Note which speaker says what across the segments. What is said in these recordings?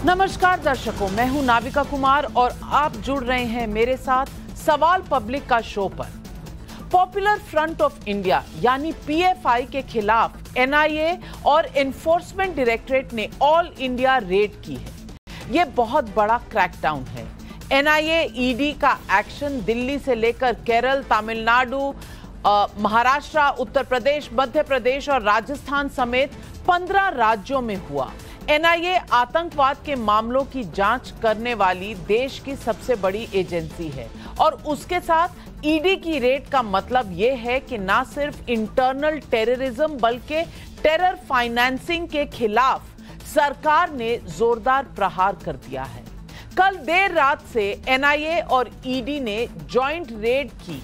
Speaker 1: नमस्कार दर्शकों, मैं हूं नाविका कुमार और आप जुड़ रहे हैं मेरे साथ सवाल पब्लिक का शो पर। पॉपुलर फ्रंट ऑफ इंडिया यानी पीएफआई के खिलाफ एनआईए और एनफोर्समेंट डायरेक्टरेट ने ऑल इंडिया रेड की है। यह बहुत बड़ा क्रैकडाउन है। एनआईए ईडी का एक्शन दिल्ली से लेकर केरल, तमिलनाडु, महाराष्ट्र, उत्तर प्रदेश, मध्य प्रदेश और राजस्थान समेत 15 राज्यों में हुआ। एनआईए आतंकवाद के मामलों की जांच करने वाली देश की सबसे बड़ी एजेंसी है और उसके साथ ईडी की रेड का मतलब यह है कि न सिर्फ इंटरनल टेररिज्म बल्कि टेरर फाइनेंसिंग के खिलाफ सरकार ने जोरदार प्रहार कर दिया है। कल देर रात से एनआईए और ईडी ने जॉइंट रेड की।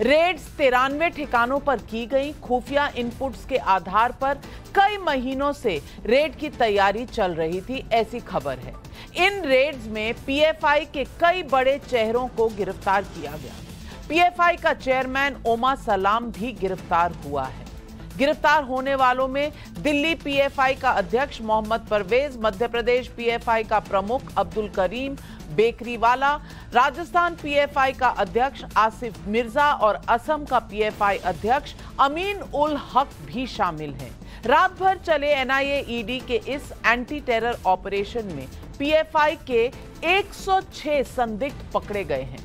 Speaker 1: रेड्स 93 ठिकानों पर की गई। खुफिया इनपुट्स के आधार पर कई महीनों से रेड की तैयारी चल रही थी, ऐसी खबर है। इन रेड्स में पीएफआई के कई बड़े चेहरों को गिरफ्तार किया गया। पीएफआई का चेयरमैन ओमा सलाम भी गिरफ्तार हुआ है। गिरफ्तार होने वालों में दिल्ली पीएफआई का अध्यक्ष मोहम्मद परवेज, मध्य प्रदेश पीएफआई का प्रमुख अब्दुल करीम बेकरीवाला, राजस्थान पीएफआई का अध्यक्ष आसिफ मिर्जा और असम का पीएफआई अध्यक्ष अमीन उल हक भी शामिल हैं। रात भर चले एनआईए ईडी के इस एंटी टेरर ऑपरेशन में पीएफआई के 106 संदिग्ध पकड़े गए हैं।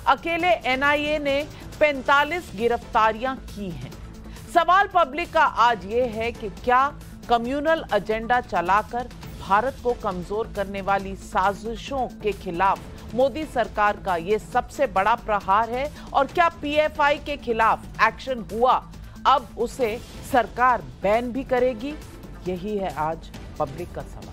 Speaker 1: अकेले एनआईए ने 45 गिरफ्तारियां की हैं। सवाल पब्लिक का आज ये है कि क्या कम्युनल एजेंडा चलाकर भारत को कमजोर करने वाली साजिशों के खिलाफ मोदी सरकार का ये सबसे बड़ा प्रहार है और क्या पीएफआई के खिलाफ एक्शन हुआ, अब उसे सरकार बैन भी करेगी? यही है आज पब्लिक का सवाल।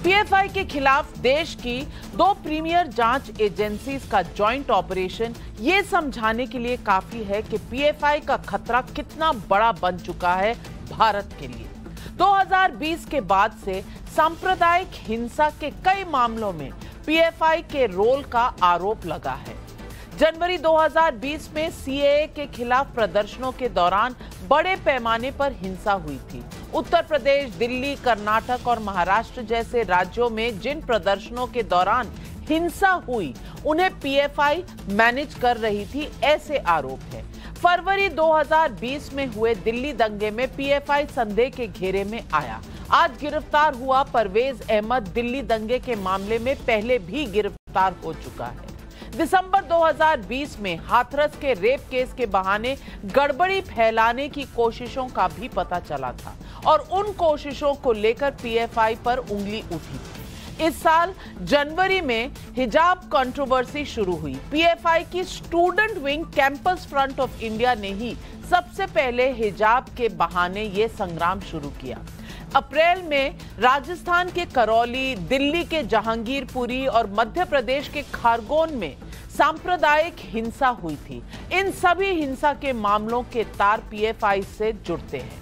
Speaker 1: पीएफआई के खिलाफ देश की 2 प्रीमियर जांच एजेंसीज का जॉइंट ऑपरेशन ये समझाने के लिए काफी है कि पीएफआई का खतरा कितना बड़ा बन चुका है भारत के लिए। 2020 के बाद से सांप्रदायिक हिंसा के कई मामलों में पीएफआई के रोल का आरोप लगा है। जनवरी 2020 में सीएए के खिलाफ प्रदर्शनों के दौरान बड़े पैमाने पर हिंसा हुई थी। उत्तर प्रदेश, दिल्ली, कर्नाटक और महाराष्ट्र जैसे राज्यों में जिन प्रदर्शनों के दौरान हिंसा हुई उन्हें पीएफआई मैनेज कर रही थी, ऐसे आरोप है। फरवरी 2020 में हुए दिल्ली दंगे में पीएफआई संदेह के घेरे में आया। आज गिरफ्तार हुआ परवेज अहमद दिल्ली दंगे के मामले में पहले भी गिरफ्तार हो चुका है। दिसंबर 2020 में हाथरस के रेप केस के बहाने गड़बड़ी फैलाने की कोशिशों का भी पता चला था और उन कोशिशों को लेकर पीएफआई पर उंगली उठी थी। इस साल जनवरी में हिजाब कंट्रोवर्सी शुरू हुई। पीएफआई की student wing campus front of India ने ही सबसे पहले हिजाब के बहाने ये संग्राम शुरू किया। अप्रैल में राजस्थान के करौली, दिल्ली के जहांगीरपुरी और मध्य प्रदेश के खरगोन में सांप्रदायिक हिंसा हुई थी। इन सभी हिंसा के मामलों के तार पीएफआई से जुड़ते हैं।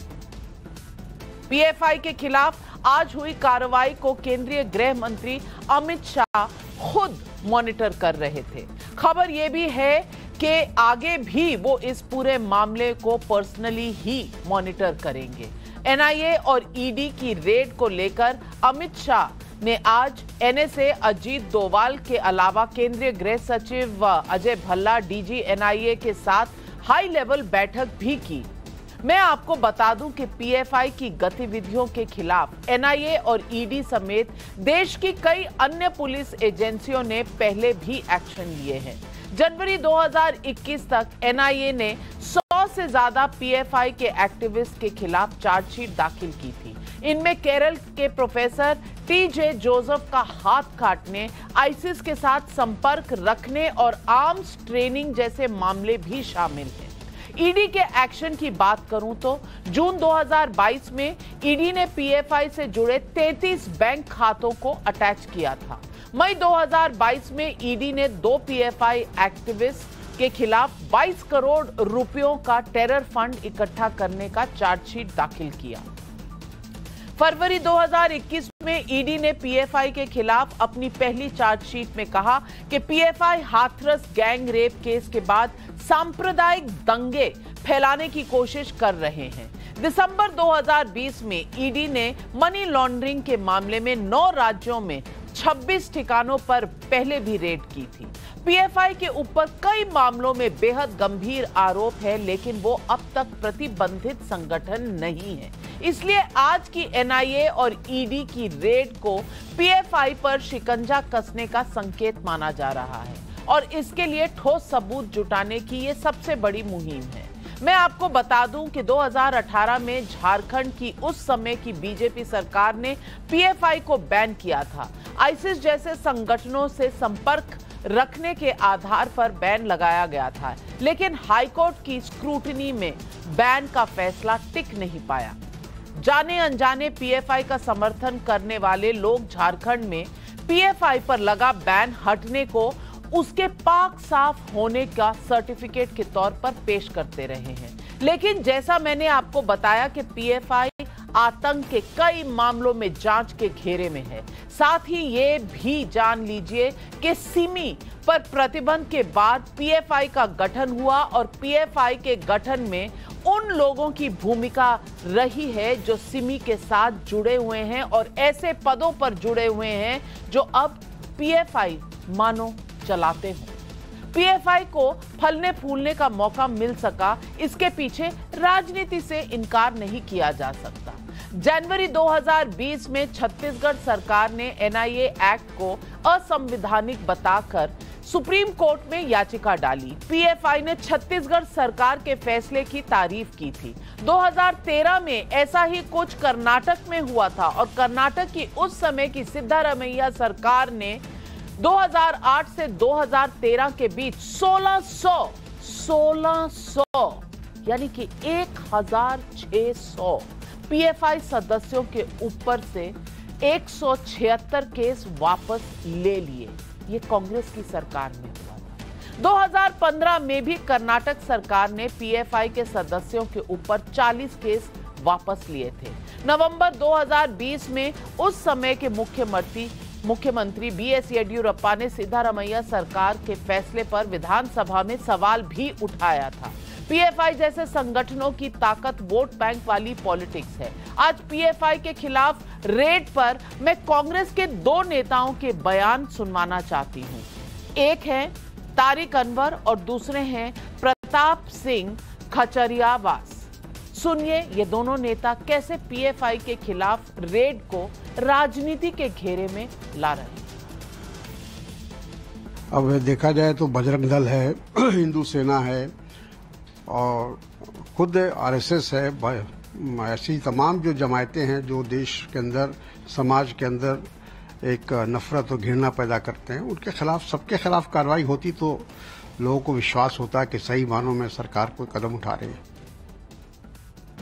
Speaker 1: पीएफआई के खिलाफ आज हुई कार्रवाई को केंद्रीय गृह मंत्री अमित शाह खुद मॉनिटर कर रहे थे। खबर यह भी है कि आगे भी वो इस पूरे मामले को पर्सनली ही मॉनिटर करेंगे। एनआईए और ईडी की रेड को लेकर अमित शाह ने आज एनएसए अजीत डोवाल के अलावा केंद्रीय गृह सचिव अजय भल्ला, डीजी एनआईए के साथ हाई लेवल बैठक भी की। मैं आपको बता दूं कि पीएफआई की गतिविधियों के खिलाफ एनआईए और ईडी समेत देश की कई अन्य पुलिस एजेंसियों ने पहले भी एक्शन लिए हैं। जनवरी 2021 तक एनआईए ने 100 से ज्यादा पीएफआई के एक्टिविस्ट के खिलाफ चार्जशीट दाखिल की थी। इनमें केरल के प्रोफेसर टीजे जोसेफ का हाथ काटने, आईसिस के साथ संपर्क रखने और आर्म्स ट्रेनिंग जैसे मामले भी शामिल हैं। ईडी के एक्शन की बात करूं तो जून 2022 में ईडी ने पीएफआई से जुड़े 33 बैंक खातों को अटैच किया था। मई 2022 में ईडी ने 2 पीएफआई एक्टिविस्ट के खिलाफ 22 करोड़ रुपयों का टेरर फंड इकट्ठा करने का चार्जशीट दाखिल किया। फरवरी 2021 में ईडी ने पीएफआई के खिलाफ अपनी पहली चार्जशीट में कहा कि PFI Hathras gang rape case के बाद सांप्रदायिक दंगे फैलाने की कोशिश कर रहे हैं। दिसंबर 2020 में ईडी ने मनी लॉन्ड्रिंग के मामले में 9 राज्यों में 26 ठिकानों पर पहले भी रेड की थी। पीएफआई के ऊपर कई मामलों में बेहद गंभीर आरोप है, लेकिन वो अब तक प्रतिबंधित संगठन नहीं है। इसलिए आज की एनआईए और ईडी की रेड को पीएफआई पर शिकंजा कसने का संकेत माना जा रहा है और इसके लिए ठोस सबूत जुटाने की ये सबसे बड़ी मुहिम है। मैं आपको बता दूं कि 2018 में झारखंड की उस समय की बीजेपी सरकार ने पीएफआई को बैन किया था। आईसिस जैसे संगठनों से संपर्क रखने के आधार पर बैन लगाया गया था, लेकिन हाईकोर्ट की स्क्रूटनी में बैन का फैसला टिक नहीं पाया। जाने अनजाने पीएफआई का समर्थन करने वाले लोग झारखंड में पीएफआई पर लगा बैन हटने को उसके पाक साफ होने का सर्टिफिकेट के तौर पर पेश करते रहे हैं। लेकिन जैसा मैंने आपको बताया कि पीएफआई आतंक के कई मामलों में जांच के घेरे में है। साथ ही ये भी जान लीजिए कि सिमी पर प्रतिबंध के बाद पीएफआई का गठन हुआ और पीएफआई के गठन में उन लोगों की भूमिका रही है जो सिमी के साथ जुड़े हुए हैं और ऐसे पदों पर जुड़े हुए हैं जो अब पीएफआई मानो चलाते हो। पीएफआई को फलने फूलने का मौका मिल सका, इसके पीछे राजनीति से इनकार नहीं किया जा सकता। जनवरी 2020 में छत्तीसगढ़ सरकार ने एनआईए एक्ट को असंवैधानिक बताकर सुप्रीम कोर्ट में याचिका डाली। पीएफआई ने छत्तीसगढ़ सरकार के फैसले की तारीफ की थी। 2013 में ऐसा ही कुछ कर्नाटक में हुआ था और कर्नाटक की उस समय की सिद्धारमैया सरकार ने 2008 से 2013 के बीच 1600 यानी कि 1600 पीएफआई सदस्यों के ऊपर से 176 केस वापस ले लिए। ये कांग्रेस की सरकार में हुआ था। 2015 में भी कर्नाटक सरकार ने पीएफआई के सदस्यों के ऊपर 40 केस वापस लिए थे। नवंबर 2020 में उस समय के मुख्यमंत्री बीएस येडियुरप्पा ने सिद्धारमैया सरकार के फैसले पर विधानसभा में सवाल भी उठाया था। पीएफआई जैसे संगठनों की ताकत वोट बैंक वाली पॉलिटिक्स है। आज पीएफआई के खिलाफ रेड पर मैं कांग्रेस के 2 नेताओं के बयान सुनवाना चाहती हूं। एक है तारिक अनवर और दूसरे हैं प्रताप सिंह खचरियावास। सुनिए ये दोनों नेता कैसे पीएफआई के खिलाफ रेड को राजनीति के घेरे में ला रहे हैं।
Speaker 2: अब देखा जाए तो बजरंग दल है, हिंदू सेना है और खुद आरएसएस है। ऐसी तमाम जो जमायतें हैं जो देश के अंदर, समाज के अंदर एक नफरत और घृणा पैदा करते हैं, उनके खिलाफ, सबके खिलाफ कार्रवाई होती तो लोगों को विश्वास होता है कि सही मानों में सरकार कोई कदम उठा रही है।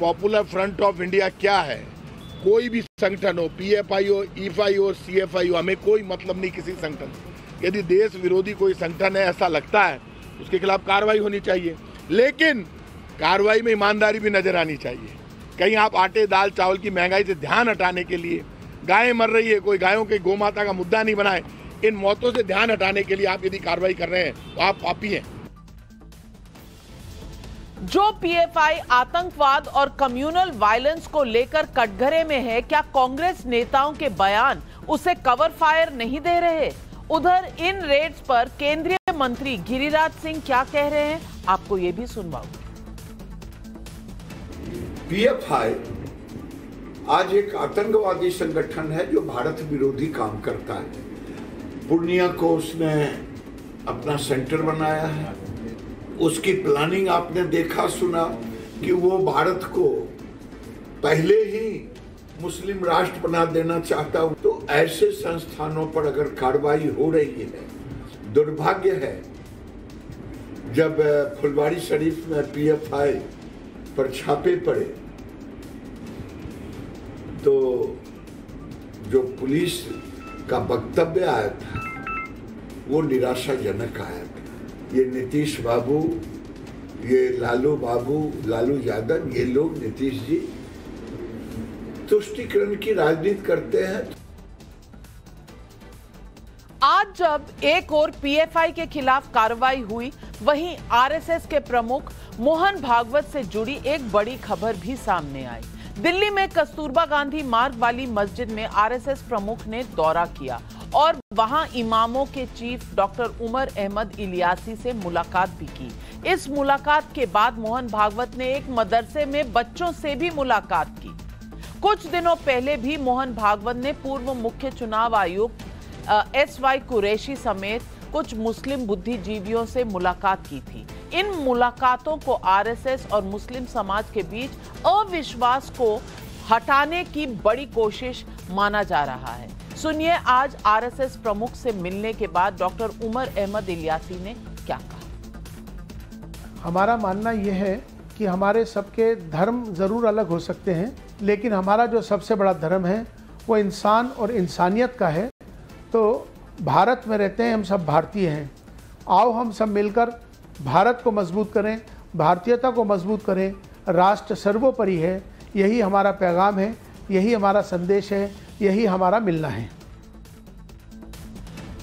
Speaker 3: पॉपुलर फ्रंट ऑफ इंडिया क्या है? कोई भी संगठन हो, पीएफआई हो, ईएफआई हो, सीएफआई हो, हमें कोई मतलब नहीं किसी संगठन से। यदि देश विरोधी कोई संगठन है ऐसा लगता है, उसके खिलाफ कार्रवाई होनी चाहिए, लेकिन कार्रवाई में ईमानदारी भी नजर आनी चाहिए। कहीं आप आटे दाल चावल की महंगाई से ध्यान हटाने के लिए, गायें मर रही है, कोई गायों के गोमाता का मुद्दा नहीं बनाए, इन मौतों से ध्यान हटाने के लिए आप यदि कार्रवाई कर रहे हैं तो आप पापी हैं।
Speaker 1: जो पीएफआई आतंकवाद और कम्युनल वायलेंस को लेकर कटघरे में है, क्या कांग्रेस नेताओं के बयान उसे कवर फायर नहीं दे रहे? उधर इन रेड्स पर केंद्रीय मंत्री गिरिराज सिंह क्या कह रहे हैं, आपको ये भी सुनवाऊंगी।
Speaker 4: पीएफआई आज एक आतंकवादी संगठन है जो भारत विरोधी काम करता है। पूर्णिया को उसने अपना सेंटर बनाया है। उसकी प्लानिंग आपने देखा सुना कि वो भारत को पहले ही मुस्लिम राष्ट्र बना देना चाहता हूं। तो ऐसे संस्थानों पर अगर कार्रवाई हो रही है, दुर्भाग्य है जब फुलवारी शरीफ में पीएफआई पर छापे पड़े तो जो पुलिस का वक्तव्य आया था वो निराशाजनक आया था। ये नीतीश बाबू, ये लालू बाबू, लालू यादव, ये लोग नीतीश जी तुष्टीकरण की राजनीति करते हैं।
Speaker 1: आज जब एक और पीएफआई के खिलाफ कार्रवाई हुई, वहीं आरएसएस के प्रमुख मोहन भागवत से जुड़ी एक बड़ी खबर भी सामने आई। दिल्ली में कस्तूरबा गांधी मार्ग वाली मस्जिद में आरएसएस प्रमुख ने दौरा किया और वहां इमामों के चीफ डॉक्टर उमर अहमद इलियासी से मुलाकात भी की। इस मुलाकात के बाद मोहन भागवत ने एक मदरसे में बच्चों से भी मुलाकात की। कुछ दिनों पहले भी मोहन भागवत ने पूर्व मुख्य चुनाव आयुक्त एसवाई कुरैशी समेत कुछ मुस्लिम बुद्धिजीवियों से मुलाकात की थी। इन मुलाकातों को आरएसएस और मुस्लिम समाज के बीच अविश्वास को हटाने की बड़ी कोशिश माना जा रहा है। सुनिए आज आरएसएस प्रमुख से मिलने के बाद डॉक्टर उमर अहमद इलियासी ने क्या कहा।
Speaker 5: हमारा मानना यह है कि हमारे सबके धर्म जरूर अलग हो सकते हैं, लेकिन हमारा जो सबसे बड़ा धर्म है वो इंसान और इंसानियत का है। तो भारत में रहते हैं, हम सब भारतीय हैं। आओ हम सब मिलकर भारत को मजबूत करें, भारतीयता को मजबूत करें। राष्ट्र सर्वोपरि है, यही हमारा पैगाम है, यही हमारा संदेश है, यही हमारा मिलना है।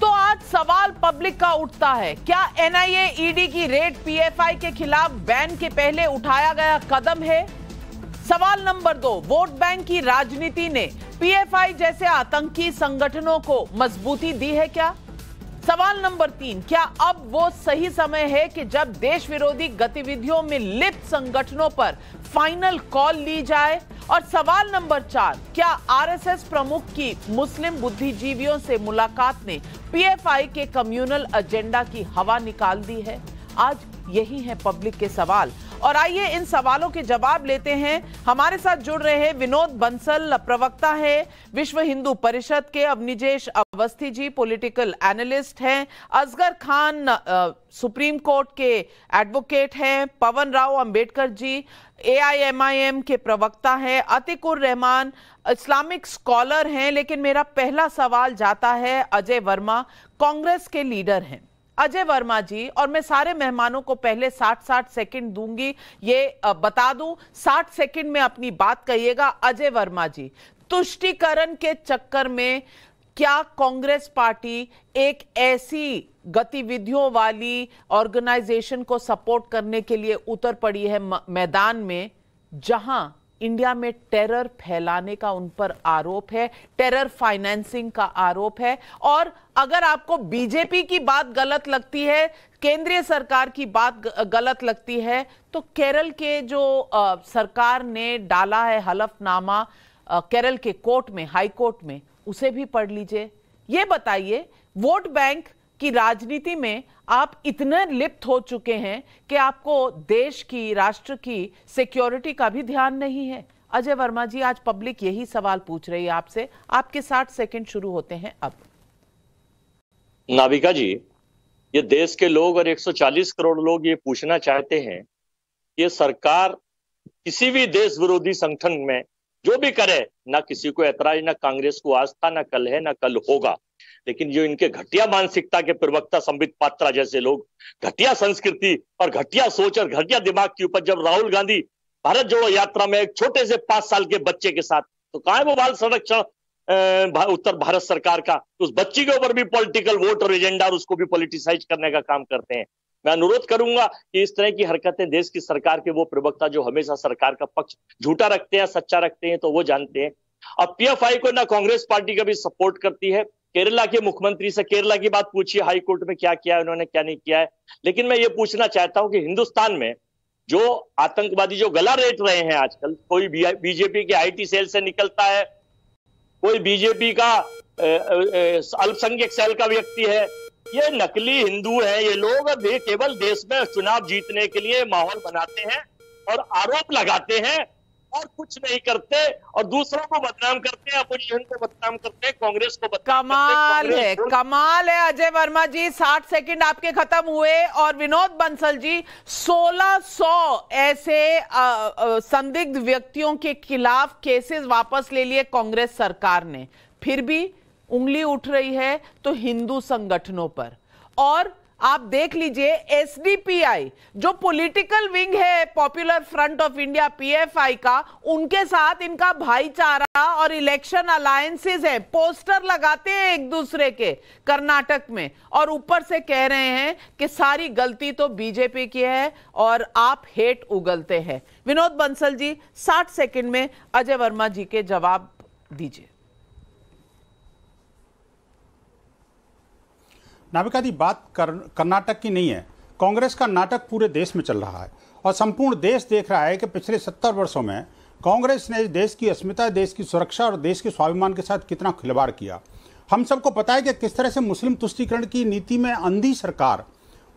Speaker 1: तो आज सवाल पब्लिक का उठता है, क्या एनआईए ईडी की रेड पीएफआई के खिलाफ बैन के पहले उठाया गया कदम है? सवाल नंबर 2, वोट बैंक की राजनीति ने पीएफआई जैसे आतंकी संगठनों को मजबूती दी है क्या? सवाल नंबर 3, क्या अब वो सही समय है कि जब देश विरोधी गतिविधियों में लिप्त संगठनों पर फाइनल कॉल ली जाए? और सवाल नंबर 4, क्या आरएसएस प्रमुख की मुस्लिम बुद्धिजीवियों से मुलाकात ने पीएफआई के कम्युनल एजेंडा की हवा निकाल दी है? आज यही है पब्लिक के सवाल और आइए इन सवालों के जवाब लेते हैं। हमारे साथ जुड़ रहे हैं विनोद बंसल, प्रवक्ता है विश्व हिंदू परिषद के, अवनिजेश अवस्थी जी पॉलिटिकल एनालिस्ट हैं, असगर खान सुप्रीम कोर्ट के एडवोकेट हैं, पवन राव अंबेडकर जी एआईएमआईएम के प्रवक्ता हैं, अतिकुर रहमान इस्लामिक स्कॉलर हैं। लेकिन मेरा पहला सवाल जाता है अजय वर्मा, कांग्रेस के लीडर हैं। अजय वर्मा जी, और मैं सारे मेहमानों को पहले 60-60 सेकंड दूंगी, ये बता दूं 60 सेकंड में अपनी बात कहिएगा। अजय वर्मा जी, तुष्टीकरण के चक्कर में क्या कांग्रेस पार्टी एक ऐसी गतिविधियों वाली ऑर्गेनाइजेशन को सपोर्ट करने के लिए उतर पड़ी है मैदान में, जहां इंडिया में टेरर फैलाने का उन पर आरोप है, टेरर फाइनेंसिंग का आरोप है? और अगर आपको बीजेपी की बात गलत लगती है, केंद्रीय सरकार की बात गलत लगती है, तो केरल के जो सरकार ने डाला है हलफनामा केरल के कोर्ट में, हाई कोर्ट में, उसे भी पढ़ लीजिए। ये बताइए, वोट बैंक की राजनीति में आप इतने लिप्त हो चुके हैं कि आपको देश की, राष्ट्र की सिक्योरिटी का भी ध्यान नहीं है। अजय वर्मा जी, आज पब्लिक यही सवाल पूछ रही है आपसे। आपके 60 सेकंड शुरू होते हैं अब।
Speaker 6: नाविका जी, ये देश के लोग और 140 करोड़ लोग ये पूछना चाहते हैं, ये सरकार किसी भी देश विरोधी संगठन में जो भी करे, ना किसी को ऐतराज, ना कांग्रेस को आज था, ना कल है, ना कल होगा। लेकिन जो इनके घटिया मानसिकता के प्रवक्ता संबित पात्रा जैसे लोग घटिया संस्कृति और घटिया सोच और घटिया दिमाग के ऊपर, जब राहुल गांधी भारत जोड़ो यात्रा में एक छोटे से 5 साल के बच्चे के साथ, तो कहां है वो बाल संरक्षण उत्तर भारत सरकार का? उस बच्ची के ऊपर भी पॉलिटिकल वोट और एजेंडा और उसको भी पॉलिटिसाइज करने का काम करते हैं। मैं अनुरोध करूंगा कि इस तरह की हरकतें देश की सरकार के वो प्रवक्ता जो हमेशा सरकार का पक्ष झूठा रखते हैं, सच्चा रखते हैं, तो वो जानते हैं। अब पीएफआई को ना कांग्रेस पार्टी का भी सपोर्ट करती है। केरला के मुख्यमंत्री से केरला की बात पूछिए, हाई कोर्ट में क्या किया है उन्होंने, क्या नहीं किया है। लेकिन मैं ये पूछना चाहता हूं कि हिंदुस्तान में जो आतंकवादी जो गला रेट रहे हैं आजकल, कोई बीजेपी के आईटी सेल से निकलता है, कोई बीजेपी का अल्पसंख्यक सेल का व्यक्ति है, ये नकली हिंदू है ये लोग। अब ये केवल देश में चुनाव जीतने के लिए माहौल बनाते हैं और आरोप लगाते हैं और कुछ नहीं करते, और दूसरों को बदनाम करते हैं, अपोजिशन को बदनाम करते हैं, कांग्रेस को बदनाम करते हैं।
Speaker 1: कमाल है अजय वर्मा जी, 60 सेकंड आपके खत्म हुए। और विनोद बंसल जी, 1600 ऐसे संदिग्ध व्यक्तियों के खिलाफ केसेस वापस ले लिए कांग्रेस सरकार ने, फिर भी उंगली उठ रही है तो हिंदू संगठनों पर। और आप देख लीजिए एसडीपीआई जो पॉलिटिकल विंग है popular front of India PFI का, उनके साथ इनका भाईचारा और इलेक्शन अलायंसेस है, पोस्टर लगाते हैं एक दूसरे के कर्नाटक में, और ऊपर से कह रहे हैं कि सारी गलती तो बीजेपी की है और आप हेट उगलते हैं। विनोद बंसल जी 60 सेकंड में अजय वर्मा जी के जवाब दीजिए।
Speaker 7: नाविका दी, बात कर्नाटक की नहीं है, कांग्रेस का नाटक पूरे देश में चल रहा है और संपूर्ण देश देख रहा है कि पिछले 70 वर्षों में कांग्रेस ने देश की अस्मिता, देश की सुरक्षा और देश के स्वाभिमान के साथ कितना खिलवाड़ किया। हम सबको पता है कि किस तरह से मुस्लिम तुष्टीकरण की नीति में अंधी सरकार,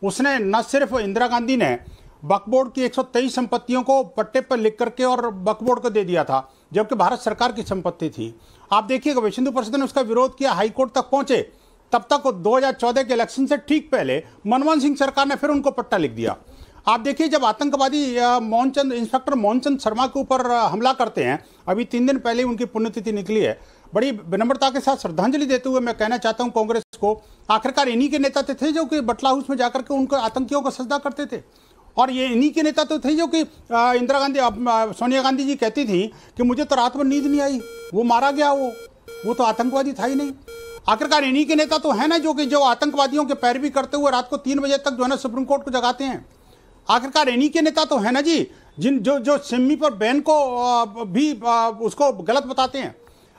Speaker 7: उसने न सिर्फ इंदिरा गांधी ने वक्फ बोर्ड की 123 संपत्तियों को पट्टे पर लिख करके और वक्फ बोर्ड को दे दिया था, जबकि भारत सरकार की संपत्ति थी। आप देखिएगा विश्व हिंदू परिषद ने उसका विरोध किया, हाईकोर्ट तक पहुंचे, तब तक 2014 के इलेक्शन से ठीक पहले मनमोहन सिंह सरकार ने फिर उनको पट्टा लिख दिया। आप देखिए जब आतंकवादी इंस्पेक्टर मोहनचंद शर्मा के ऊपर हमला करते हैं, अभी 3 दिन पहले उनकी पुण्यतिथि निकली है, बड़ी विनम्रता के साथ श्रद्धांजलि देते हुए मैं कहना चाहता हूं कांग्रेस को, आखिरकार इन्हीं के नेता थे जो कि बटला हाउस में जाकर के उनको आतंकियों को सजदा करते थे, और ये इन्हीं के नेता तो थे जो कि इंदिरा गांधी, सोनिया गांधी जी कहती थी कि मुझे तो रात में नींद नहीं आई, वो मारा गया, वो तो आतंकवादी था ही नहीं। आखिरकार इन्हीं के नेता तो है ना जो आतंकवादियों के पैरवी करते हुए रात को 3 बजे तक जो है ना सुप्रीम कोर्ट को जगाते हैं। आखिरकार इन्हीं के नेता तो है ना जी जो सिमी पर बहन को भी उसको गलत बताते हैं।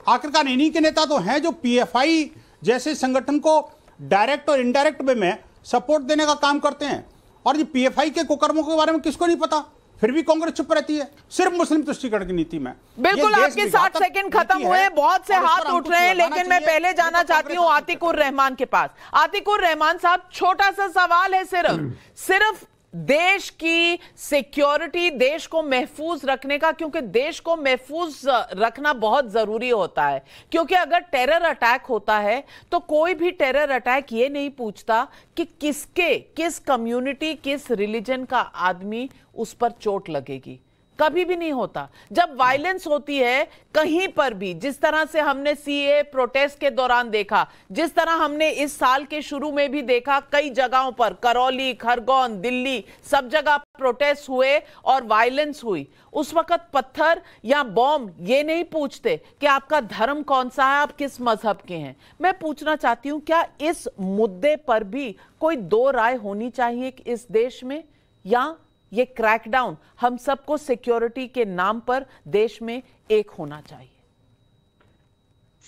Speaker 7: आखिरकार इन्हीं के नेता तो हैं जो पीएफआई जैसे संगठन को डायरेक्ट और इनडायरेक्ट वे में सपोर्ट देने का काम करते हैं। और ये पीएफआई के कुकर्मों के बारे में किसको नहीं पता, फिर भी कांग्रेस चुप रहती है सिर्फ मुस्लिम तुष्टीकरण की नीति में।
Speaker 1: बिल्कुल, आपके 60 सेकंड खत्म हुए, बहुत से हाथ उठ रहे हैं, लेकिन मैं पहले जाना चाहती हूं आतिकुर रहमान के पास। आतिकुर रहमान साहब, छोटा सा सवाल है, सिर्फ देश की सिक्योरिटी, देश को महफूज रखने का, क्योंकि देश को महफूज रखना बहुत जरूरी होता है, क्योंकि अगर टेरर अटैक होता है तो कोई भी टेरर अटैक ये नहीं पूछता कि किस कम्युनिटी, किस रिलीजन का आदमी उस पर चोट लगेगी, कभी भी नहीं होता। जब वायलेंस होती है कहीं पर भी, जिस तरह से हमने सीए प्रोटेस्ट के दौरान देखा, जिस तरह हमने इस साल के शुरू में भी देखा, कई जगहों पर करौली, खरगोन, दिल्ली, सब जगह प्रोटेस्ट हुए और वायलेंस हुई, उस वक्त पत्थर या बॉम्ब ये नहीं पूछते कि आपका धर्म कौन सा है, आप किस मजहब के हैं। मैं पूछना चाहती हूं, क्या इस मुद्दे पर भी कोई दो राय होनी चाहिए इस देश में, या ये क्रैकडाउन हम सबको सिक्योरिटी के नाम पर देश में एक होना चाहिए?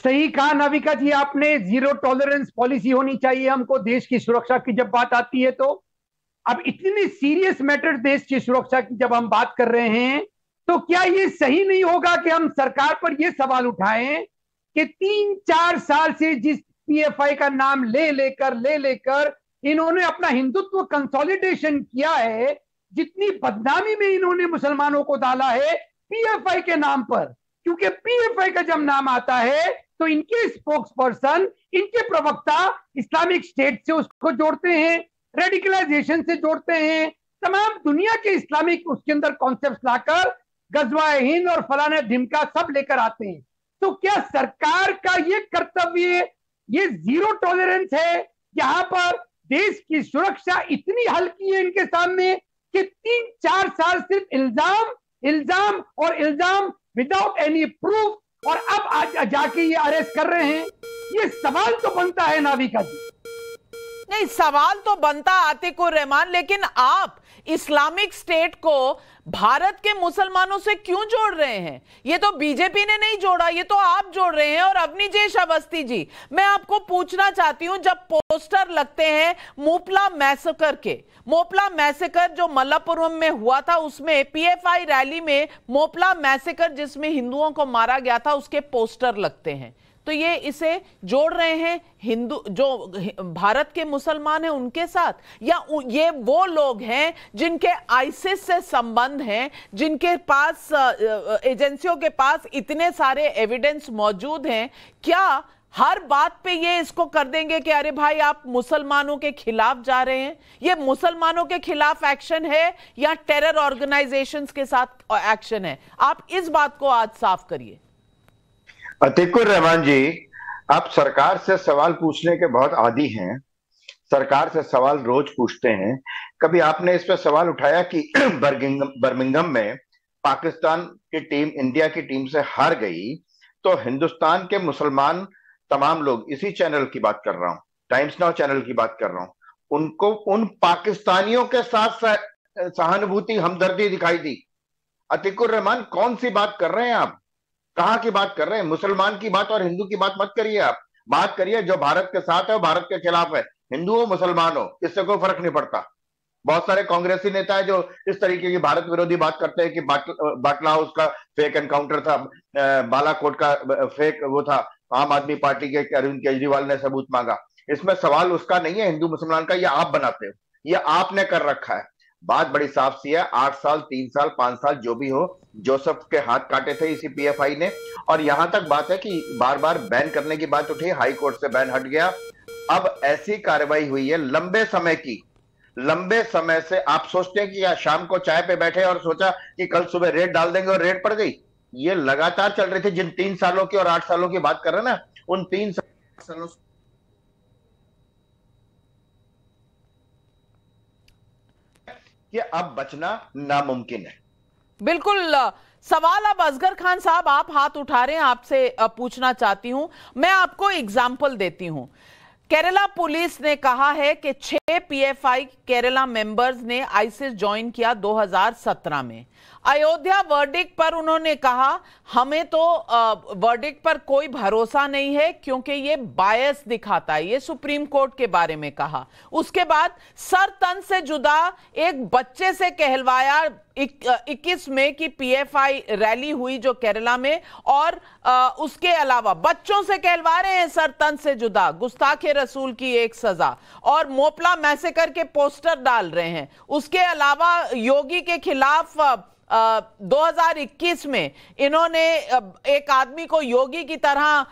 Speaker 8: सही कहा नाविका जी आपने, जीरो टॉलरेंस पॉलिसी होनी चाहिए हमको देश की सुरक्षा की जब बात आती है। तो अब इतनी सीरियस मैटर देश की सुरक्षा की जब हम बात कर रहे हैं, तो क्या ये सही नहीं होगा कि हम सरकार पर ये सवाल उठाएं कि 3-4 साल से जिस पीएफआई का नाम ले लेकर इन्होंने अपना हिंदुत्व कंसोलिडेशन किया है, जितनी बदनामी में इन्होंने मुसलमानों को डाला है पीएफआई के नाम पर, क्योंकि पीएफआई का जब नाम आता है तो इनके स्पोक्स पर्सन, इनके प्रवक्ता इस्लामिक स्टेट से उसको जोड़ते हैं, रेडिकलाइजेशन से जोड़ते हैं, तमाम दुनिया के इस्लामिक उसके अंदर कॉन्सेप्ट लाकर गजवाए हिंद और फलाना ढिमका सब लेकर आते हैं। तो क्या सरकार का ये कर्तव्य, ये जीरो टॉलरेंस है? यहाँ पर देश की सुरक्षा इतनी हल्की है इनके सामने कि 3-4 साल सिर्फ इल्जाम विदाउट एनी प्रूफ, और अब आज जाके ये अरेस्ट कर रहे हैं। ये सवाल तो बनता है नाविका जी।
Speaker 1: नहीं, सवाल तो बनता आतिकुर रहमान, लेकिन आप इस्लामिक स्टेट को भारत के मुसलमानों से क्यों जोड़ रहे हैं? ये तो बीजेपी ने नहीं जोड़ा, ये तो आप जोड़ रहे हैं। और अवनीजेश अवस्थी जी, मैं आपको पूछना चाहती हूं, जब पोस्टर लगते हैं मोपला मैसेकर जो मल्लापुरम में हुआ था, उसमें पीएफआई रैली में मोपला मैसेकर जिसमें हिंदुओं को मारा गया था उसके पोस्टर लगते हैं, तो ये इसे जोड़ रहे हैं हिंदू जो भारत के मुसलमान हैं उनके साथ, या ये वो लोग हैं जिनके आईसिस से संबंध हैं, जिनके पास एजेंसियों के पास इतने सारे एविडेंस मौजूद हैं? क्या हर बात पे ये इसको कर देंगे कि अरे भाई आप मुसलमानों के खिलाफ जा रहे हैं? ये मुसलमानों के खिलाफ एक्शन है या टेरर ऑर्गेनाइजेशंस के साथ एक्शन है? आप इस बात को आज साफ करिए।
Speaker 9: अतिकुर रहमान जी, आप सरकार से सवाल पूछने के बहुत आदी हैं। सरकार से सवाल रोज पूछते हैं, कभी आपने इस पर सवाल उठाया कि बर्मिंघम में पाकिस्तान की टीम इंडिया की टीम से हार गई तो हिंदुस्तान के मुसलमान तमाम लोग, इसी चैनल की बात कर रहा हूं, टाइम्स नाउ चैनल की बात कर रहा हूं, उनको उन पाकिस्तानियों के साथ सहानुभूति, हमदर्दी दिखाई दी। अतीकुर रहमान, कौन सी बात कर रहे हैं आप? कहां की बात कर रहे हैं? मुसलमान की बात और हिंदू की बात मत करिए। आप बात करिए जो भारत के साथ है और भारत के खिलाफ है, हिंदू हो मुसलमान हो, इससे कोई फर्क नहीं पड़ता। बहुत सारे कांग्रेसी नेता है जो इस तरीके की भारत विरोधी बात करते हैं कि बाटला हाउस का फेक एनकाउंटर था, बालाकोट का फेक वो था, आम आदमी पार्टी के अरविंद केजरीवाल ने सबूत मांगा। इसमें सवाल उसका नहीं है हिंदू मुसलमान का, ये आप बनाते हो, ये आपने कर रखा है। बात बड़ी साफ सी है, 8 साल 3 साल 5 साल जो भी हो, जोसेफ के हाथ काटे थे इसी पीएफआई ने। और यहां तक बात है कि बार बार बैन करने की बात उठी, हाई कोर्ट से बैन हट गया। अब ऐसी कार्रवाई हुई है लंबे समय की, लंबे समय से। आप सोचते हैं कि या शाम को चाय पे बैठे और सोचा कि कल सुबह रेड डाल देंगे और रेड पड़ गई। ये लगातार चल रही थी। जिन 3 सालों की और 8 सालों की बात कर रहे हैं ना, उन 3 सालों कि अब बचना नामुमकिन है।
Speaker 1: बिल्कुल। सवाल अब असगर खान साहब आप हाथ उठा रहे हैं, आपसे पूछना चाहती हूं। मैं आपको एग्जाम्पल देती हूं। केरला पुलिस ने कहा है कि 6 पीएफआई केरला मेंबर्स ने आईसिस ज्वाइन किया 2017 में। अयोध्या वर्डिक्ट पर उन्होंने कहा हमें तो वर्डिक्ट पर कोई भरोसा नहीं है क्योंकि ये बायस दिखाता है, ये सुप्रीम कोर्ट के बारे में कहा। उसके बाद सर तन से जुदा एक बच्चे से कहलवाया 21 मई की पीएफआई रैली हुई जो केरला में, और उसके अलावा बच्चों से कहलवा रहे हैं सर तन से जुदा, गुस्ताखे रसूल की एक सजा, और मोपला मैसेकर के पोस्टर डाल रहे हैं। उसके अलावा योगी के खिलाफ 2021 में इन्होंने एक आदमी को योगी की तरह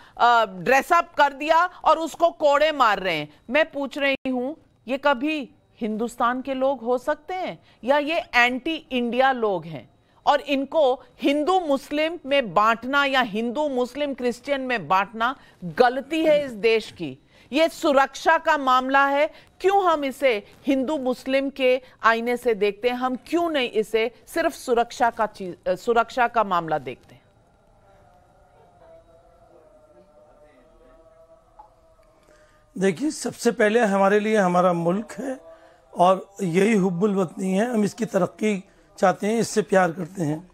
Speaker 1: ड्रेसअप कर दिया और उसको कोड़े मार रहे हैं। मैं पूछ रही हूं, ये कभी हिंदुस्तान के लोग हो सकते हैं या ये एंटी इंडिया लोग हैं? और इनको हिंदू मुस्लिम में बांटना या हिंदू मुस्लिम क्रिश्चियन में बांटना गलती है इस देश की। ये सुरक्षा का मामला है, क्यों हम इसे हिंदू मुस्लिम के आईने से देखते हैं? हम क्यों नहीं इसे सिर्फ सुरक्षा का मामला देखते हैं?
Speaker 10: देखिए, सबसे पहले हमारे लिए हमारा मुल्क है और यही हुब्बुल वतनी है, हम इसकी तरक्की चाहते हैं, इससे प्यार करते हैं।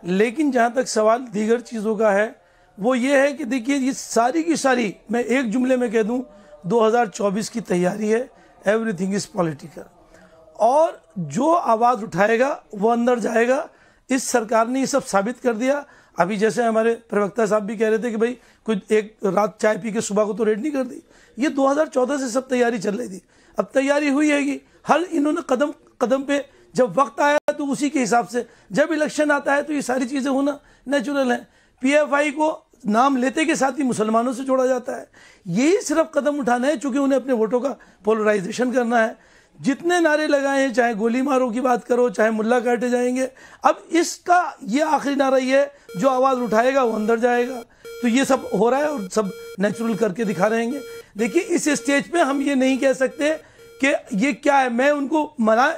Speaker 10: लेकिन जहाँ तक सवाल दीगर चीज़ों का है वो ये है कि देखिए, ये सारी की सारी, मैं एक जुमले में कह दूं, 2024 की तैयारी है। एवरीथिंग इज पॉलिटिकल, और जो आवाज़ उठाएगा वो अंदर जाएगा। इस सरकार ने ये सब साबित कर दिया। अभी जैसे हमारे प्रवक्ता साहब भी कह रहे थे कि भाई कुछ एक रात चाय पी के सुबह को तो रेड नहीं कर दी, ये 2014 से सब तैयारी चल रही थी। अब तैयारी हुई है कि हर इन्होंने कदम कदम पे जब वक्त आया तो उसी के हिसाब से, जब इलेक्शन आता है तो ये सारी चीज़ें होना नेचुरल है। पीएफआई को नाम लेते के साथ ही मुसलमानों से जोड़ा जाता है। यही सिर्फ कदम उठाना है क्योंकि उन्हें अपने वोटों का पोलराइजेशन करना है। जितने नारे लगाए हैं, चाहे गोली मारो की बात करो, चाहे मुल्ला काटे जाएंगे, अब इसका ये आखिरी नारा ये है, जो आवाज़ उठाएगा वो अंदर जाएगा। तो ये सब हो रहा है और सब नेचुरल करके दिखा रहेंगे। देखिए, इस स्टेज पे हम ये नहीं कह सकते कि ये क्या है। मैं उनको मना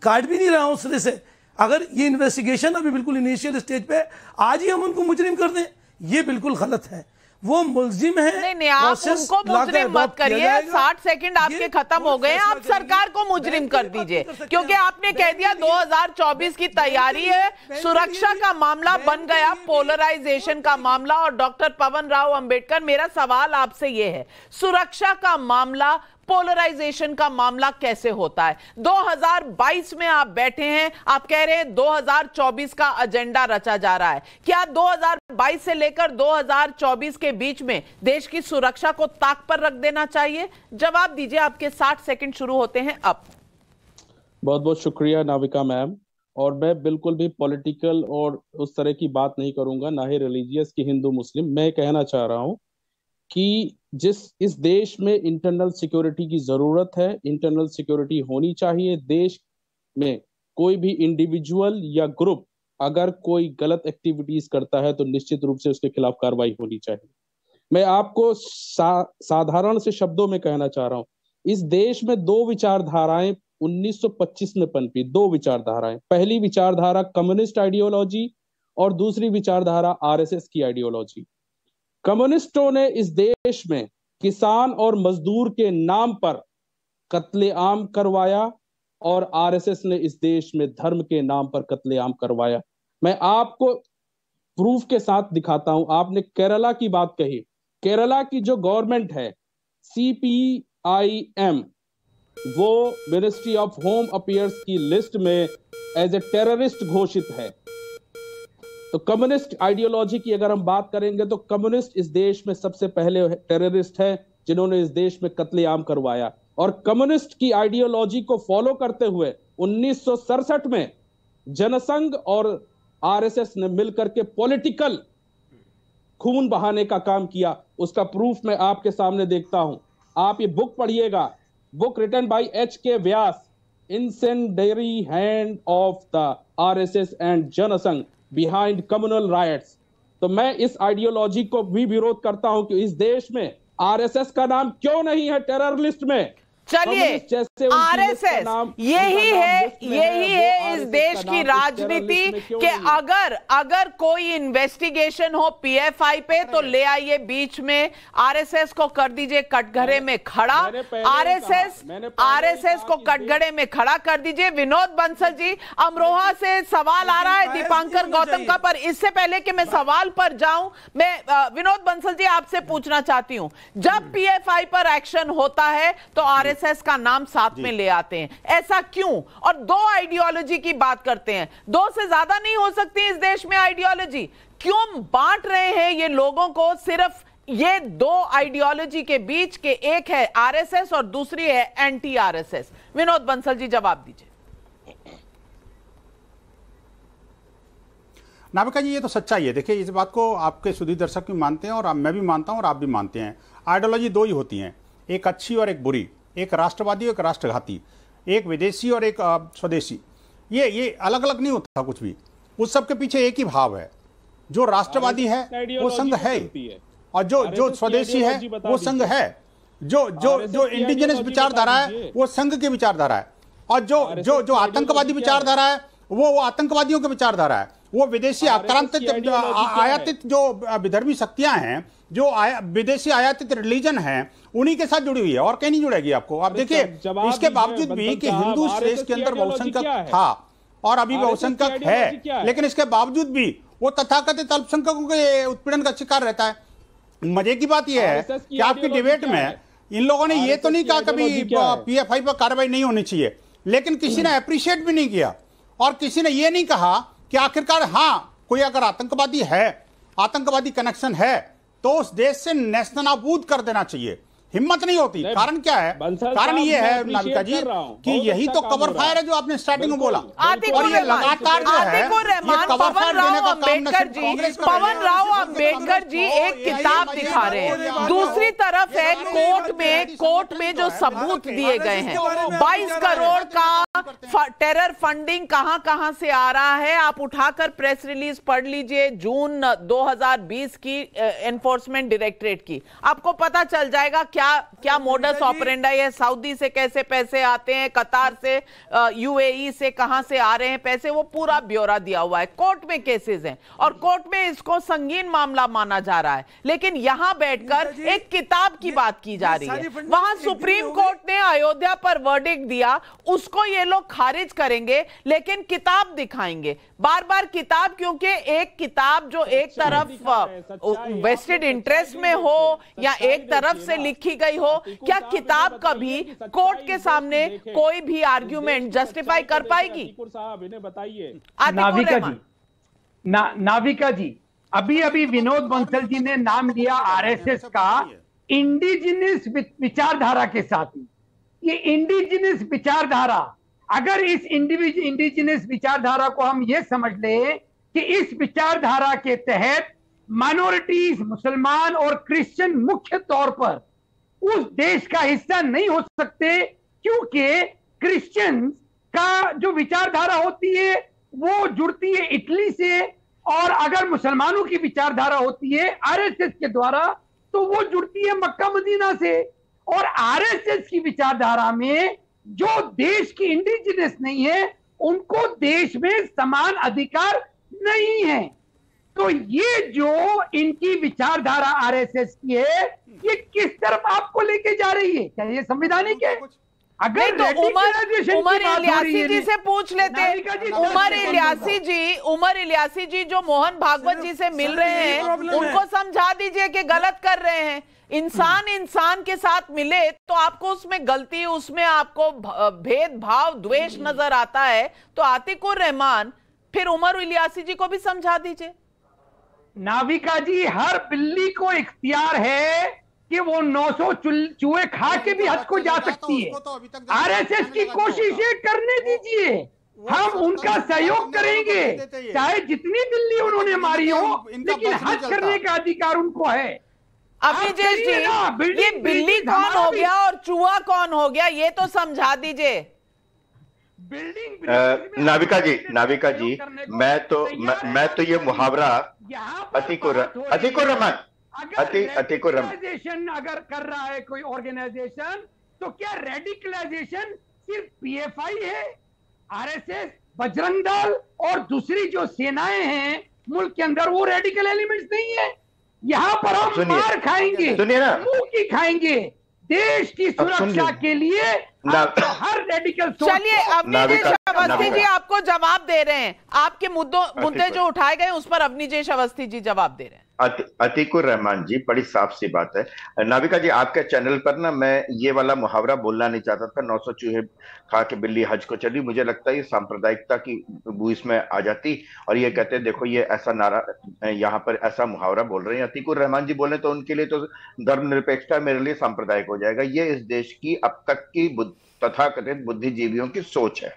Speaker 10: काट भी नहीं रहा हूँ सिरे से। अगर ये इन्वेस्टिगेशन अभी बिल्कुल इनिशियल स्टेज पे, आज ही हम उनको मुजरिम कर दें, ये बिल्कुल गलत है। वो मुलजिम है।
Speaker 1: नहीं, आप उनको मुजरिम मत करिए। 60 सेकंड आपके खत्म हो गए हैं। आप सरकार को मुजरिम कर दीजिए, क्योंकि आपने कह दिया 2024 की तैयारी है, सुरक्षा का मामला बन गया पोलराइजेशन का मामला। और डॉक्टर पवन राव अंबेडकर, मेरा सवाल आपसे यह है, सुरक्षा का मामला पोलराइजेशन का मामला कैसे होता है? 2022 में आप बैठे हैं, आप कह रहे हैं 2024 का एजेंडा रचा जा रहा है। क्या 2022 से लेकर 2024 के बीच में देश की सुरक्षा को ताक पर रख देना चाहिए? जवाब दीजिए, आपके 60 सेकंड शुरू होते हैं अब।
Speaker 11: बहुत बहुत शुक्रिया नाविका मैम। और मैं बिल्कुल भी पॉलिटिकल और उस तरह की बात नहीं करूंगा, ना ही रिलीजियस की हिंदू मुस्लिम। मैं कहना चाह रहा हूं कि इस देश में इंटरनल सिक्योरिटी की जरूरत है, इंटरनल सिक्योरिटी होनी चाहिए। देश में कोई भी इंडिविजुअल या ग्रुप अगर कोई गलत एक्टिविटीज करता है तो निश्चित रूप से उसके खिलाफ कार्रवाई होनी चाहिए। मैं आपको साधारण से शब्दों में कहना चाह रहा हूं, इस देश में दो विचारधाराएं 1925 में पनपी, दो विचारधाराएं। पहली विचारधारा कम्युनिस्ट आइडियोलॉजी और दूसरी विचारधारा आरएसएस की आइडियोलॉजी। कम्युनिस्टों ने इस देश में किसान और मजदूर के नाम पर कत्लेआम करवाया और आरएसएस ने इस देश में धर्म के नाम पर कत्लेआम करवाया। मैं आपको प्रूफ के साथ दिखाता हूं। आपने केरला की बात कही। केरला की जो गवर्नमेंट है CPIM, वो मिनिस्ट्री ऑफ होम अफेयर्स की लिस्ट में एज ए टेररिस्ट घोषित है। तो कम्युनिस्ट आइडियोलॉजी की अगर हम बात करेंगे तो कम्युनिस्ट इस देश में सबसे पहले टेररिस्ट है जिन्होंने इस देश में कत्लेआम करवाया। और कम्युनिस्ट की आइडियोलॉजी को फॉलो करते हुए 1967 में जनसंघ और आरएसएस ने मिलकर के पॉलिटिकल खून बहाने का काम किया। उसका प्रूफ मैं आपके सामने देखता हूं। आप ये बुक पढ़िएगा, book written by H.K. Vyas, incendiary hand of the RSS and Jan Sangh behind communal riots. तो मैं इस आइडियोलॉजी को भी विरोध करता हूं कि इस देश में आरएसएस का नाम क्यों नहीं है टेरर लिस्ट में।
Speaker 1: चलिए, आरएसएस यही है इस देश की राजनीति कि अगर कोई इन्वेस्टिगेशन हो पीएफआई पे तो ले आइए बीच में, आरएसएस को कर दीजिए कटघरे में खड़ा, आरएसएस को कटघरे में खड़ा कर दीजिए। विनोद बंसल जी, अमरोहा से सवाल आ रहा है दीपांकर गौतम का, पर इससे पहले कि मैं सवाल पर जाऊं, मैं विनोद बंसल जी आपसे पूछना चाहती हूं, जब पीएफआई पर एक्शन होता है तो आरएसएस का नाम साथ में ले आते हैं, ऐसा क्यों? और दो आइडियोलॉजी की बात करते हैं, दो से ज्यादा नहीं हो सकती इस देश में आइडियोलॉजी, क्यों बांट रहे हैं ये लोगों को सिर्फ ये दो आइडियोलॉजी के बीच के? एक है आरएसएस और दूसरी है एंटी आरएसएस। विनोद बंसल जी जवाब दीजिए।
Speaker 7: नाविका जी, ये तो सच्चाई है। देखिए, इस बात को आपके सुधी दर्शक भी मानते हैं और मैं भी मानता हूं और आप भी मानते हैं। आइडियोलॉजी दो ही होती हैं, एक अच्छी और एक बुरी, एक राष्ट्रवादी और एक राष्ट्रघाती, एक विदेशी और एक स्वदेशी। ये अलग अलग नहीं होता कुछ भी, उस सब के पीछे एक ही भाव है। जो राष्ट्रवादी है वो संघ है और जो स्वदेशी है वो संघ है। जो इंडिजिनस विचारधारा है वो संघ की विचारधारा है और जो आतंकवादी विचारधारा है वो आतंकवादियों की विचारधारा है। वो विदेशी आक्रांतिक आयातित जो विधर्मी शक्तियां हैं, जो विदेशी आयातित रिलीजन है, उन्हीं के साथ जुड़ी हुई है और कहीं नहीं जुड़ेगी आपको। आप देखिए, इसके बावजूद भी कि हिंदू श्रेष्ठ के अंदर बहुसंख्यक था और अभी बहुसंख्यक है, लेकिन इसके बावजूद भी वो तथाकथित अल्पसंख्यकों के उत्पीड़न का शिकार रहता है। मजे की बात यह है कि आपकी डिबेट में इन लोगों ने ये तो नहीं कहा कभी पीएफआई पर कार्रवाई नहीं होनी चाहिए, लेकिन किसी ने अप्रिशिएट भी नहीं किया और किसी ने ये नहीं कहा कि आखिरकार हाँ, कोई अगर आतंकवादी है, आतंकवादी कनेक्शन है तो उस देश से नेस्तनाबूद कर देना चाहिए। हिम्मत नहीं होती। कारण क्या है? कारण ये है नाविका जी कि यही तो कवर फायर है जो आपने स्टार्टिंग में बोला, और ये लगातार जो है ये कवर फायर देने का काम न सिर्फ कांग्रेस का।
Speaker 1: पवन राव अंबेडकर जी एक किताब दिखा रहे हैं, दूसरी तरफ है कोर्ट में जो सबूत दिए गए हैं, 22 करोड़ का टेरर फंडिंग कहां से आ रहा है, आप उठाकर प्रेस रिलीज पढ़ लीजिए जून 2020 की एनफोर्समेंट डायरेक्टरेट की, आपको पता चल जाएगा क्या मोडस ऑपरेंडाई है, सऊदी से कैसे पैसे आते हैं, कतार से, यूएई से कहां से आ रहे हैं पैसे, वो पूरा ब्यौरा दिया हुआ है। कोर्ट में केसेस हैं और कोर्ट में इसको संगीन मामला माना जा रहा है, लेकिन यहां बैठकर एक किताब की बात की जा रही है। वहां सुप्रीम कोर्ट ने अयोध्या पर वर्डिक्ट दिया, उसको ये लोग खारिज करेंगे लेकिन किताब दिखाएंगे, बार बार किताब, क्योंकि एक किताब जो एक तरफ वेस्टेड इंटरेस्ट में हो या एक तरफ से लिखी गई हो, क्या किताब कभी कोर्ट के सामने कोई भी आर्ग्यूमेंट जस्टिफाई कर पाएगी?
Speaker 8: नाविका जी, अभी विनोद बंसल जी ने नाम लिया आरएसएस का इंडिजिनस विचारधारा के साथ ही। ये इंडिजिनस विचारधारा, अगर इस इंडिजिनस विचारधारा को हम ये समझ ले कि इस विचारधारा के तहत माइनॉरिटीज, मुसलमान और क्रिश्चियन मुख्य तौर पर उस देश का हिस्सा नहीं हो सकते, क्योंकि क्रिश्चियंस का जो विचारधारा होती है वो जुड़ती है इटली से, और अगर मुसलमानों की विचारधारा होती है आरएसएस के द्वारा तो वो जुड़ती है मक्का मदीना से। और आरएसएस की विचारधारा में जो देश की इंडिजिनस नहीं है उनको देश में समान अधिकार नहीं है। तो ये जो इनकी विचारधारा आरएसएस की है, ये किस तरफ आपको लेके जा रही है? क्या ये संवैधानिक है? अगर
Speaker 1: तो उमर इलियासी जी से पूछ लेते हैं। उमर इलियासी जी जो मोहन भागवत जी से मिल रहे हैं, उनको समझा दीजिए कि गलत कर रहे हैं। इंसान के साथ मिले तो आपको उसमें गलती, उसमें आपको भेदभाव, द्वेष नजर आता है, तो आतिकुर रहमान फिर उमर इलियासी जी को भी समझा दीजिए।
Speaker 8: नाविका जी, हर बिल्ली को इख्तियार है कि वो 900 चूहे खा के भी हद को जा सकती है। आरएसएस की कोशिशें करने दीजिए, हम उनका सहयोग करेंगे, चाहे जितनी बिल्ली उन्होंने मारी हो, लेकिन हद करने का अधिकार उनको है।
Speaker 1: अभिजीत जी, ये बिल्ली कौन हो गया और चूहा कौन हो गया, ये तो समझा दीजिए।
Speaker 9: नाविका जी, मैं तो ये मुहावरा अतिकुर रहमान
Speaker 8: अगर कर रहा है कोई ऑर्गेनाइजेशन, तो क्या रेडिकलाइजेशन सिर्फ पीएफआई है? आरएसएस, बजरंग दल और दूसरी जो सेनाएं हैं मुल्क के अंदर, वो रेडिकल एलिमेंट्स नहीं है। यहाँ पर हम मार खाएंगे, मुंह की खाएंगे। देश की सुरक्षा के लिए हर रेडिकल।
Speaker 1: चलिए, अवनीश अवस्थी जी आपको जवाब दे रहे हैं। आपके मुद्दे जो उठाए गए उस पर अवनीश अवस्थी जी जवाब दे रहे हैं।
Speaker 9: अतिकुर रहमान जी, बड़ी साफ सी बात है। नाविका जी, आपके चैनल पर ना मैं ये वाला मुहावरा बोलना नहीं चाहता था, 900 चूहे खा के बिल्ली हज को चली। मुझे लगता है ये सांप्रदायिकता की बू इसमें आ जाती और ये कहते हैं देखो ये ऐसा नारा, यहाँ पर ऐसा मुहावरा बोल रहे हैं। अतिकुर रहमान जी बोले तो उनके लिए तो धर्मनिरपेक्षता, मेरे लिए सांप्रदायिक हो जाएगा। ये इस देश की अब तक की तथाकथित बुद्धिजीवियों की सोच है।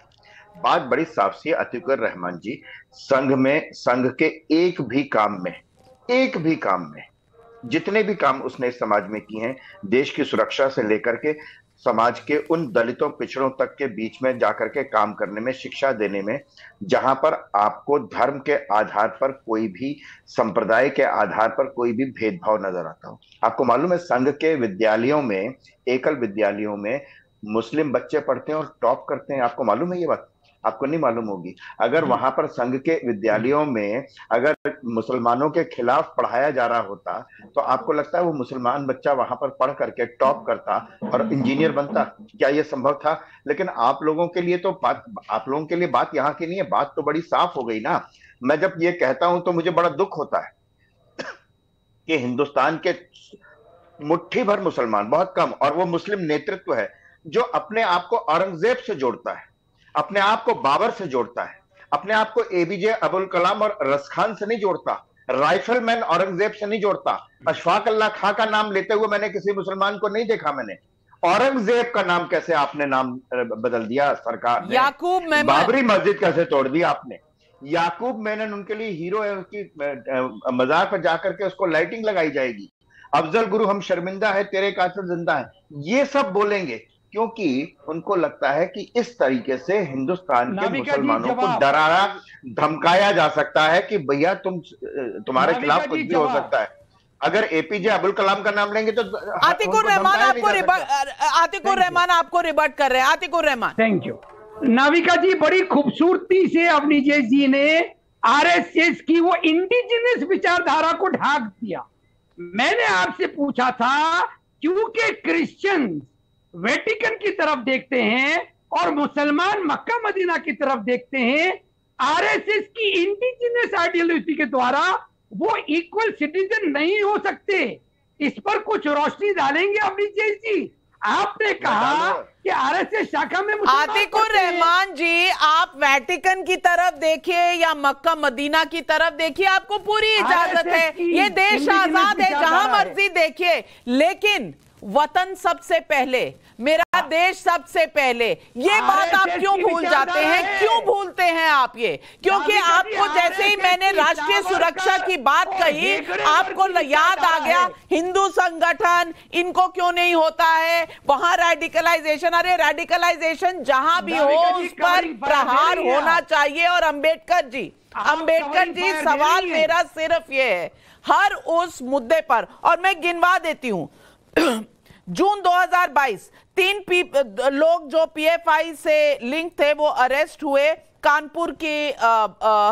Speaker 9: बात बड़ी साफ सी है अतिकुर रहमान जी, संघ के एक भी काम में जितने भी काम उसने इस समाज में किए हैं, देश की सुरक्षा से लेकर के समाज के उन दलितों पिछड़ों तक के बीच में जाकर के काम करने में, शिक्षा देने में, जहां पर आपको धर्म के आधार पर कोई भी, संप्रदाय के आधार पर कोई भी भेदभाव नजर आता हो। आपको मालूम है संघ के विद्यालयों में, एकल विद्यालयों में मुस्लिम बच्चे पढ़ते हैं और टॉप करते हैं। आपको मालूम है ये बात? आपको नहीं मालूम होगी। अगर वहां पर संघ के विद्यालयों में अगर मुसलमानों के खिलाफ पढ़ाया जा रहा होता तो आपको लगता है वो मुसलमान बच्चा वहां पर पढ़ करके टॉप करता और इंजीनियर बनता? क्या ये संभव था? लेकिन आप लोगों के लिए बात यहाँ की नहीं है, बात तो बड़ी साफ हो गई ना। मैं जब ये कहता हूं तो मुझे बड़ा दुख होता है कि हिंदुस्तान के मुट्ठी भर मुसलमान, बहुत कम, और वो मुस्लिम नेतृत्व है जो अपने आप को औरंगजेब से जोड़ता है, अपने आप को बाबर से जोड़ता है, अपने आप को एपीजे अब्दुल कलाम और रसखान से नहीं जोड़ता, राइफलमैन औरंगजेब से नहीं जोड़ता। अशफाक अल्लाह खां का नाम लेते हुए मैंने किसी मुसलमान को नहीं देखा। मैंने औरंगजेब का नाम कैसे आपने नाम बदल दिया सरकार ने? याकूब मेमन, बाबरी मस्जिद कैसे तोड़ दी आपने? याकूब मेनन उनके लिए हीरो है, उसकी मजार पर जाकर के उसको लाइटिंग लगाई जाएगी। अफजल गुरु हम शर्मिंदा है, तेरे कातिल जिंदा है, ये सब बोलेंगे क्योंकि उनको लगता है कि इस तरीके से हिंदुस्तान के मुसलमानों को डराया धमकाया जा सकता है कि भैया तुम्हारे खिलाफ कुछ भी हो सकता है। अगर एपीजे अब्दुल कलाम का नाम लेंगे तो
Speaker 1: आतिकुर रहमान आपको रिबट कर रहे हैं। आतिकुर रहमान,
Speaker 8: थैंक यू। नाविका जी, बड़ी खूबसूरती से अवनीश जी ने आरएसएस की वो इंडिजिनस विचारधारा को ढाक दिया। मैंने आपसे पूछा था क्योंकि क्रिश्चियन वेटिकन की तरफ देखते हैं और मुसलमान मक्का मदीना की तरफ देखते हैं, आरएसएस की इंडिजिनस आइडियोलॉजी के द्वारा वो इक्वल सिटीजन नहीं हो सकते। इस पर कुछ रोशनी डालेंगे अभिजीत जी? आपने कहा कि आरएसएस शाखा में
Speaker 1: आतिकुर रहमान जी, आप वेटिकन की तरफ देखिए या मक्का मदीना की तरफ देखिए, आपको पूरी इजाजत है, ये देश आजाद है, जहां मर्जी देखिए, लेकिन वतन सबसे पहले, मेरा देश सबसे पहले, ये बात आप क्यों भूल जाते हैं? क्यों भूलते हैं आप ये? क्योंकि आपको जैसे ही मैंने राष्ट्रीय सुरक्षा की बात कही, आपको याद आ गया हिंदू संगठन, इनको क्यों नहीं होता है वहां रेडिकलाइजेशन। अरे रेडिकलाइजेशन जहां भी हो उस पर प्रहार होना चाहिए। और अंबेडकर जी, सवाल मेरा सिर्फ ये है, हर उस मुद्दे पर, और मैं गिनवा देती हूं, जून 2022 3 लोग जो पीएफआई से लिंक थे वो अरेस्ट हुए कानपुर की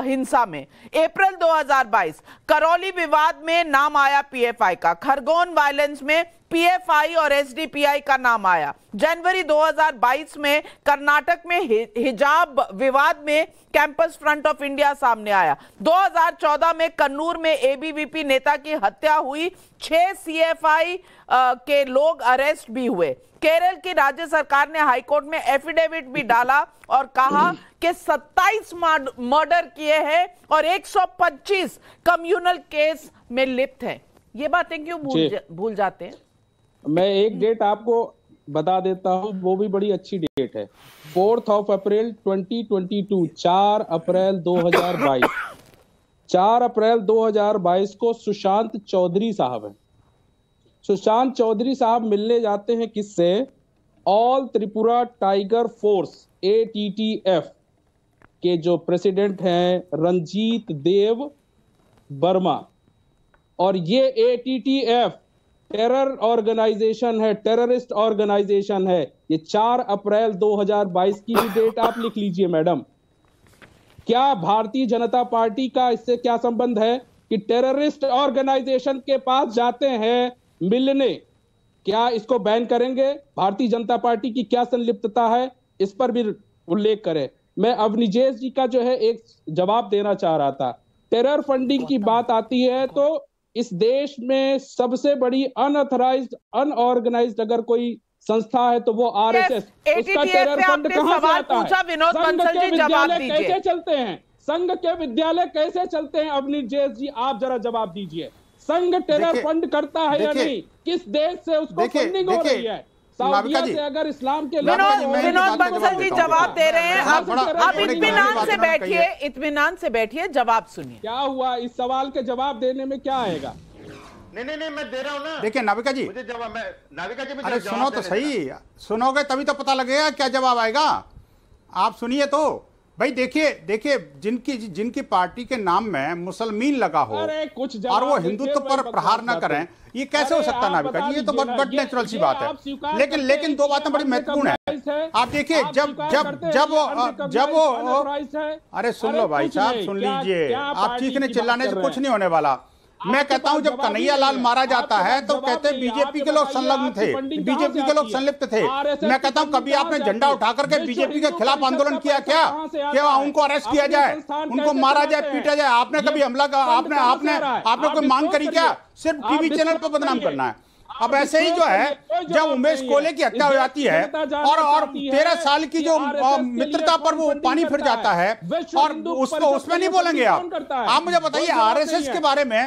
Speaker 1: हिंसा में। अप्रैल 2022 करौली विवाद में नाम आया पीएफआई का। खरगोन वायलेंस में पीएफआई और एसडीपीआई का नाम आया। जनवरी 2022 में कर्नाटक में हिजाब विवाद में कैंपस फ्रंट ऑफ इंडिया सामने आया। 2014 में कन्नूर में एबीवीपी नेता की हत्या हुई। 6 सीएफआई के लोग अरेस्ट भी हुए। केरल की राज्य सरकार ने हाईकोर्ट में एफिडेविट भी डाला और कहा कि 27 मर्डर किए हैं और 125 कम्युनल केस में लिप्त हैं। ये बातें क्यों भूल जाते हैं?
Speaker 11: मैं एक डेट आपको बता देता हूं, वो भी बड़ी अच्छी डेट है। 4 अप्रैल 2022, 4 अप्रैल 2022। 4 अप्रैल 2022 को सुशांत चौधरी साहब हैं। सुशांत चौधरी साहब मिलने जाते हैं किससे? All Tripura tiger force ATTF के जो प्रेसिडेंट हैं रंजीत देव वर्मा। और ये ATTF टेरर ऑर्गेनाइजेशन है, टेररिस्ट ऑर्गेनाइजेशन है। ये 4 अप्रैल 2022 की भी डेट आप लिख लीजिए मैडम। क्या भारतीय जनता पार्टी का इससे क्या संबंध है कि टेररिस्ट ऑर्गेनाइजेशन के पास जाते हैं मिलने? क्या इसको बैन करेंगे? भारतीय जनता पार्टी की क्या संलिप्तता है, इस पर भी उल्लेख करें। मैं अवनिजेश जी का जो है एक जवाब देना चाह रहा था। टेरर फंडिंग की बात आती है तो इस देश में सबसे बड़ी अनऑथराइज्ड अनऑर्गेनाइज्ड अगर कोई संस्था है तो वो आरएसएस। उसका टेरर फंड कहां से आता है? संघ के विद्यालय कैसे चलते हैं? संघ के विद्यालय कैसे चलते हैं? अवनिजेश जी आप जरा जवाब दीजिए। संघ टेरर फंड करता है या नहीं? किस देश से उसको फंडिंग हो रही है? सऊदीया से अगर इस्लाम के
Speaker 1: विनोद बंसल जी जवाब दे रहे हैं। अब इत्मीनान से बैठिए, जवाब सुनिए।
Speaker 11: क्या हुआ? इस सवाल के जवाब देने में क्या आएगा?
Speaker 9: नहीं मैं दे रहा हूं ना।
Speaker 7: देखिए नाविका जी,
Speaker 9: मुझे जवाब, मैं नाविका जी
Speaker 7: अरे सुनो तो सही, सुनोगे तभी तो पता लगेगा क्या जवाब आएगा। आप सुनिए तो भाई। देखिए जिनकी पार्टी के नाम में मुसलमान लगा हो और वो हिंदुत्व पर प्रहार न करें, ये कैसे हो सकता है नाविका जी? ये तो बहुत नेचुरल सी बात है। लेकिन दो बातें बड़ी महत्वपूर्ण है। आप देखिए जब वो अरे सुन लो भाई साहब, सुन लीजिए। आप चीखने चिल्लाने से कुछ नहीं होने वाला। मैं कहता हूं जब कन्हैया लाल मारा जाता है तो कहते हैं बीजेपी के लोग संलग्न थे, बीजेपी के लोग संलिप्त थे। मैं कहता हूं कभी आपने झंडा उठा करके बीजेपी के खिलाफ आंदोलन किया क्या उनको अरेस्ट किया जाए, उनको मारा जाए, पीटा जाए? आपने कभी हमला का आपने कोई मांग करी क्या? सिर्फ टीवी चैनल पर बदनाम करना है। अब ऐसे ही जो है जब उमेश कोले की हत्या हो जाती है और 13 साल की जो मित्रता पर वो पानी फिर जाता है और उसमें नहीं बोलेंगे आप मुझे बताइए। आरएसएस के बारे में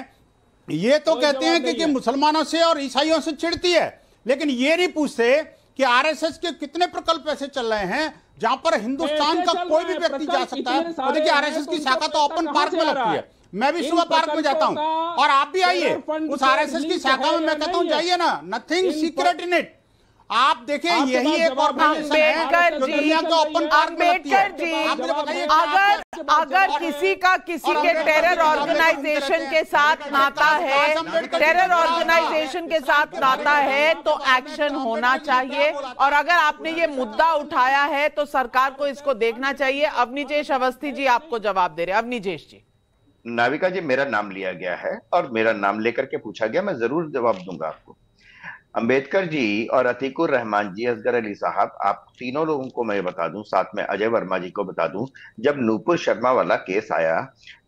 Speaker 7: ये तो कहते हैं कि मुसलमानों से और ईसाइयों से चिढ़ती है, लेकिन ये नहीं पूछते कि आरएसएस के कितने प्रकल्प ऐसे चल रहे हैं जहां पर हिंदुस्तान का कोई भी व्यक्ति जा सकता है। और देखिए आरएसएस की शाखा तो ओपन पार्क में लगती है। मैं भी सुबह पार्क में जाता हूं और आप भी आइए उस आरएसएस की शाखा में। मैं कहता हूं जाइए ना, नथिंग सीक्रेट इन इट। आप देखें यही एक ऑर्गेनाइजेशन है जो दुनिया का ओपन पार्क में लगती है।
Speaker 1: अगर किसी के टेरर ऑर्गेनाइजेशन के साथ नाता है तो एक्शन होना चाहिए। और अगर आपने ये मुद्दा उठाया है तो सरकार को इसको देखना चाहिए। अवनिजेश अवस्थी जी आपको जवाब दे रहे हैं। अवनिजेश जी।
Speaker 9: नाविका जी, मेरा नाम लिया गया है और मेरा नाम लेकर के पूछा गया, मैं जरूर जवाब दूंगा आपको। अंबेडकर जी और अतीकुर रहमान जी, असगर अली साहब, आप तीनों लोगों को मैं बता दूं, साथ में अजय वर्मा जी को बता दूं, जब नूपुर शर्मा वाला केस आया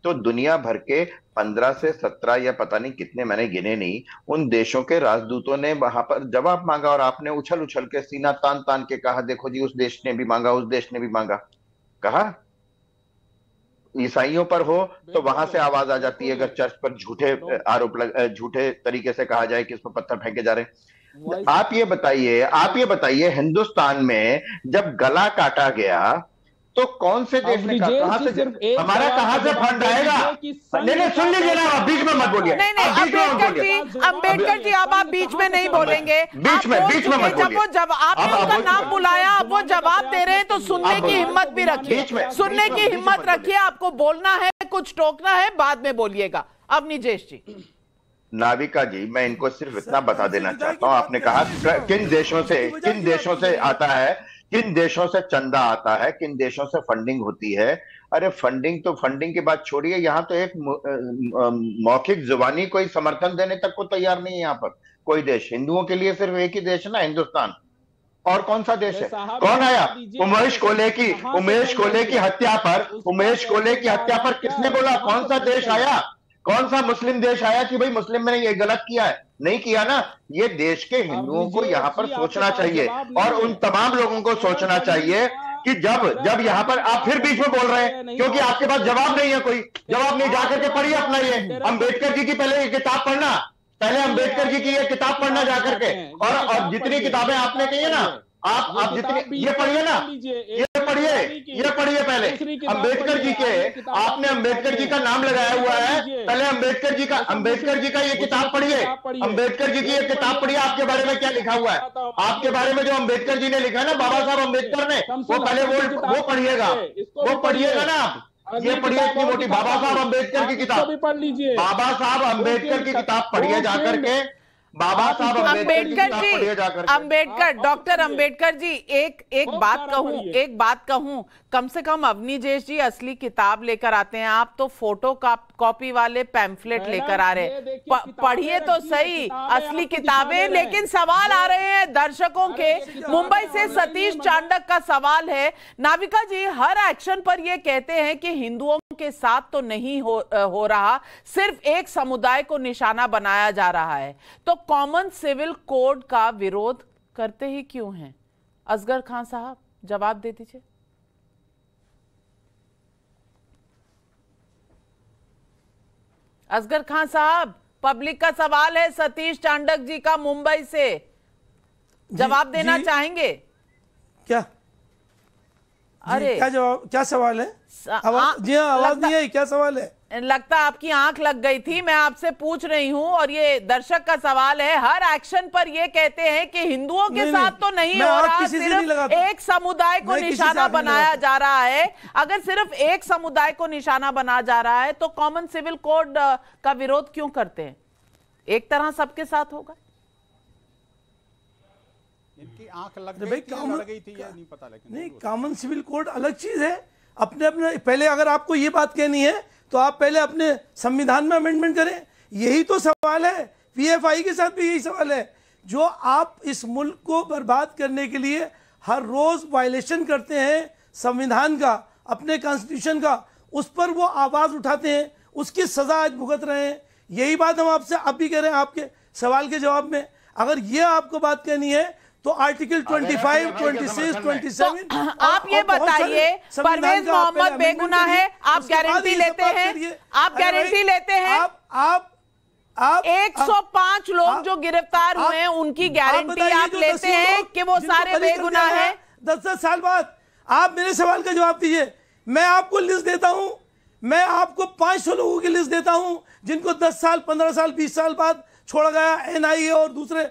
Speaker 9: तो दुनिया भर के 15 से 17 या पता नहीं कितने, मैंने गिने नहीं, उन देशों के राजदूतों ने वहां पर जवाब मांगा और आपने उछल उछल के सीना तान तान के कहा देखो जी उस देश ने भी मांगा, उस देश ने भी मांगा। कहा ईसाइयों पर हो तो वहां से आवाज आ जाती है अगर चर्च पर झूठे तरीके से कहा जाए कि इस पर पत्थर फेंके जा रहे हैं। आप ये बताइए हिंदुस्तान में जब गला काटा गया तो कौन से देश ने कहा से हमारा कहां से फंड आएगा? नहीं सुन लीजिए ना, बीच में मत बोलिए।
Speaker 1: नहीं अंबेडकर जी अब आप बीच में नहीं बोलेंगे।
Speaker 9: बीच में मत बोलिए।
Speaker 1: जब आपने उनका नाम बुलाया वो जवाब दे रहे हैं तो सुनने की हिम्मत भी रखिए। सुनने की हिम्मत रखिए। आपको बोलना है, कुछ टोकना है, बाद में बोलिएगा। अवनिजेश जी।
Speaker 9: नाविका जी, मैं इनको सिर्फ इतना बता देना चाहता हूं, आपने कहा किन देशों से आता है, किन देशों से चंदा आता है, किन देशों से फंडिंग होती है। अरे फंडिंग की बात छोड़िए, यहाँ तो एक मौखिक जुबानी कोई समर्थन देने तक को तैयार नहीं है यहाँ पर कोई देश। हिंदुओं के लिए सिर्फ एक ही देश है ना, हिंदुस्तान। और कौन सा देश है? कौन आया? उमेश कोले की हत्या पर किसने बोला? कौन सा देश आया? कौन सा मुस्लिम देश आया कि भाई मुस्लिम ने ये गलत किया है? नहीं किया ना। ये देश के हिंदुओं को यहाँ पर सोचना चाहिए, और उन तमाम लोगों को सोचना चाहिए कि जब यहाँ पर आप फिर बीच में बोल रहे हैं क्योंकि आपके पास जवाब नहीं है, कोई जवाब नहीं। जाकर के पढ़िए अपना ये अम्बेडकर जी की पहले ये किताब पढ़ना, पहले अम्बेडकर जी की ये किताब पढ़ना जाकर के, और जितनी किताबें आपने कही है ना, आप जितनी ये पढ़िए ना, ये पढ़िए पहले अम्बेडकर जी के, आपने अम्बेडकर जी का नाम लगाया हुआ है, पहले अम्बेडकर जी का ये किताब पढ़िए, अम्बेडकर जी की ये किताब पढ़िए, आपके बारे में क्या लिखा हुआ है, आपके बारे में जो अम्बेडकर जी ने लिखा है ना, बाबा साहब अम्बेडकर ने, वो पहले वो पढ़िएगा ना आप। ये पढ़िए इतनी मोटी बाबा साहब अम्बेडकर की किताब,
Speaker 11: पढ़ लीजिए,
Speaker 9: बाबा साहब अम्बेडकर की किताब पढ़िए जाकर के, बाबा साहब
Speaker 1: अम्बेडकर, डॉक्टर अम्बेडकर जी, एक बात कहूं, कम से कम अवनीजेश जी असली किताब लेकर आते हैं, आप तो फोटो कॉपी वाले पैम्फलेट लेकर आ रहे हैं। पढ़िए तो सही असली किताबें। लेकिन सवाल आ रहे हैं दर्शकों के। मुंबई से सतीश चांडक का सवाल है, नाविका जी हर एक्शन पर ये कहते हैं कि हिंदुओं के साथ तो नहीं हो रहा, सिर्फ एक समुदाय को निशाना बनाया जा रहा है, तो कॉमन सिविल कोड का विरोध करते ही क्यों हैं? असगर खान साहब जवाब दे दीजिए। असगर खान साहब, पब्लिक का सवाल है सतीश चांडक जी का मुंबई से, जवाब देना चाहेंगे
Speaker 10: क्या?
Speaker 1: अरे
Speaker 10: क्या जवाब, क्या सवाल है? जी हाँ, आवाज नहीं आई, क्या सवाल है?
Speaker 1: लगता आपकी आंख लग गई थी, मैं आपसे पूछ रही हूं, और ये दर्शक का सवाल है। हर एक्शन पर ये कहते हैं कि हिंदुओं के साथ तो नहीं हो रहा, सिर्फ एक समुदाय को निशाना बनाया जा रहा है। अगर सिर्फ एक समुदाय को निशाना बनाया जा रहा है तो कॉमन सिविल कोड का विरोध क्यों करते हैं? एक तरह सबके साथ होगा।
Speaker 7: इनकी आंख लग गई थी या नहीं पता, लेकिन
Speaker 10: नहीं, कॉमन सिविल कोड अलग चीज है। अपने पहले अगर आपको ये बात कहनी है तो आप पहले अपने संविधान में अमेंडमेंट करें। यही तो सवाल है, पीएफआई के साथ भी यही सवाल है। जो आप इस मुल्क को बर्बाद करने के लिए हर रोज वायलेशन करते हैं संविधान का, अपने कॉन्स्टिट्यूशन का, उस पर वो आवाज उठाते हैं, उसकी सजा आज भुगत रहे हैं। यही बात हम आपसे अब भी कह रहे हैं आपके सवाल के जवाब में। अगर ये आपको बात कहनी है तो आर्टिकल 25, 26, 27
Speaker 1: आप ये बताइए, परवेज मोहम्मद बेगुनाह है, आप गारंटी लेते हैं? आप गारंटी लेते हैं? आप 105 लोग जो गिरफ्तार हुए हैं उनकी गारंटी आप लेते हैं कि वो सारे बेगुनाह हैं?
Speaker 10: 10 साल बाद आप मेरे सवाल का जवाब दीजिए। मैं आपको लिस्ट देता हूं, मैं आपको 500 लोगों की लिस्ट देता हूं जिनको 10 साल, 15 साल, 20 साल बाद छोड़ा गया। एनआईए और दूसरे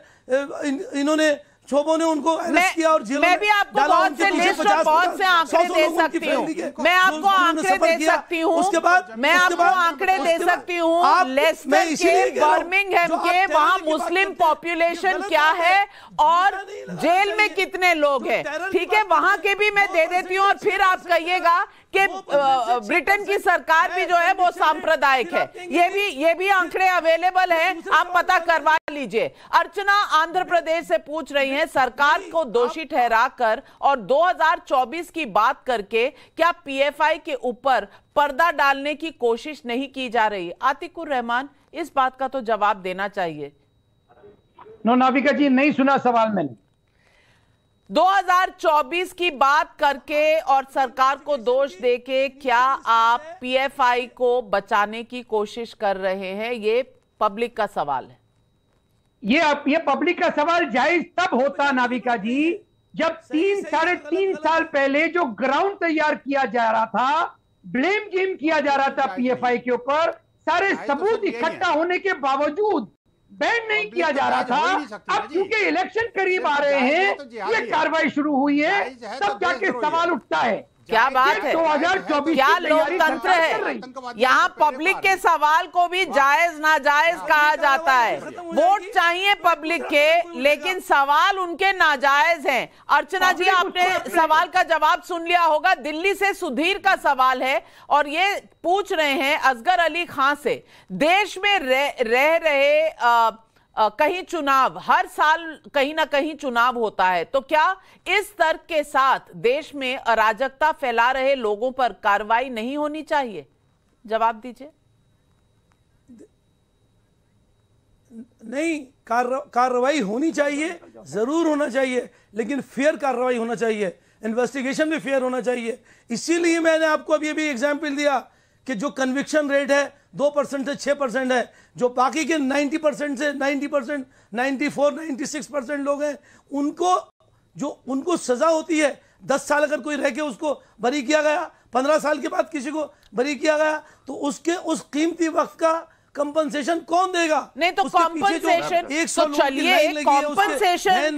Speaker 10: इन्होंने शोभों ने उनको अरेस्ट किया और जेल में
Speaker 1: मैं भी आपको बहुत से लिस्ट और बहुत से आंकड़े दे सकती हूँ। मैं आपको आंकड़े दे सकती हूँ।
Speaker 10: उसके बाद
Speaker 1: मैं आपको आंकड़े दे सकती हूँ। लेस्टर के, बर्मिंघम के, वहाँ मुस्लिम पॉपुलेशन क्या है और जेल में कितने लोग हैं, ठीक है, वहां के भी मैं दे देती हूँ। और फिर आप कहिएगा कि ब्रिटेन की सरकार भी जो है वो सांप्रदायिक है। ये भी आंकड़े अवेलेबल हैं, आप पता करवा लीजिए। अर्चना आंध्र प्रदेश से पूछ रही हैं, सरकार को दोषी ठहराकर और 2024 की बात करके क्या पीएफआई के ऊपर पर्दा डालने की कोशिश नहीं की जा रही? आतिकुर रहमान, इस बात का तो जवाब देना चाहिए।
Speaker 8: नो नाविका जी, नहीं सुना सवाल मैंने।
Speaker 1: 2024 की बात करके और सरकार को दोष देके क्या आप पीएफआई को बचाने की कोशिश कर रहे हैं? ये पब्लिक का सवाल है।
Speaker 8: ये पब्लिक का सवाल जायज तब होता नाविका जी जब 3-3.5 साल पहले जो ग्राउंड तैयार किया जा रहा था, ब्लेम गेम किया जा रहा था पीएफआई के ऊपर, सारे सबूत इकट्ठा होने के बावजूद बैन नहीं किया जा रहा था। अब क्योंकि इलेक्शन करीब आ रहे हैं, ये कार्रवाई शुरू हुई है, तब जाके सवाल उठता है।
Speaker 1: क्या बात है,
Speaker 8: 2024
Speaker 1: क्या
Speaker 8: की तैयारी
Speaker 1: लोकतंत्र
Speaker 8: सरकार
Speaker 1: है।
Speaker 8: कर रही।
Speaker 1: यहाँ पब्लिक के सवाल को भी जायज नाजायज कहा जाता है। वोट चाहिए पब्लिक के, लेकिन सवाल उनके नाजायज हैं। अर्चना जी, आपने सवाल का जवाब सुन लिया होगा। दिल्ली से सुधीर का सवाल है और ये पूछ रहे हैं असगर अली खां से, देश में रह रहे कहीं चुनाव, हर साल कहीं ना कहीं चुनाव होता है, तो क्या इस तर्क के साथ देश में अराजकता फैला रहे लोगों पर कार्रवाई नहीं होनी चाहिए? जवाब दीजिए।
Speaker 10: नहीं, कार्रवाई होनी चाहिए, जरूर होना चाहिए, लेकिन फेयर कार्रवाई होना चाहिए, इन्वेस्टिगेशन भी फेयर होना चाहिए। इसीलिए मैंने आपको अभी अभी एग्जाम्पल दिया कि जो कन्विक्शन रेट है 2% से 6% है, जो बाकी के 90% से 90%, 94, 96% लोग हैं, उनको सजा होती है। 10 साल अगर कोई रह के उसको बरी किया गया, 15 साल के बाद किसी को बरी किया गया, तो उस कीमती वक्त का कंपनसेशन कौन देगा?
Speaker 1: नहीं तो कॉम्पनसेशन, तो चलिए कॉम्पनसेशन,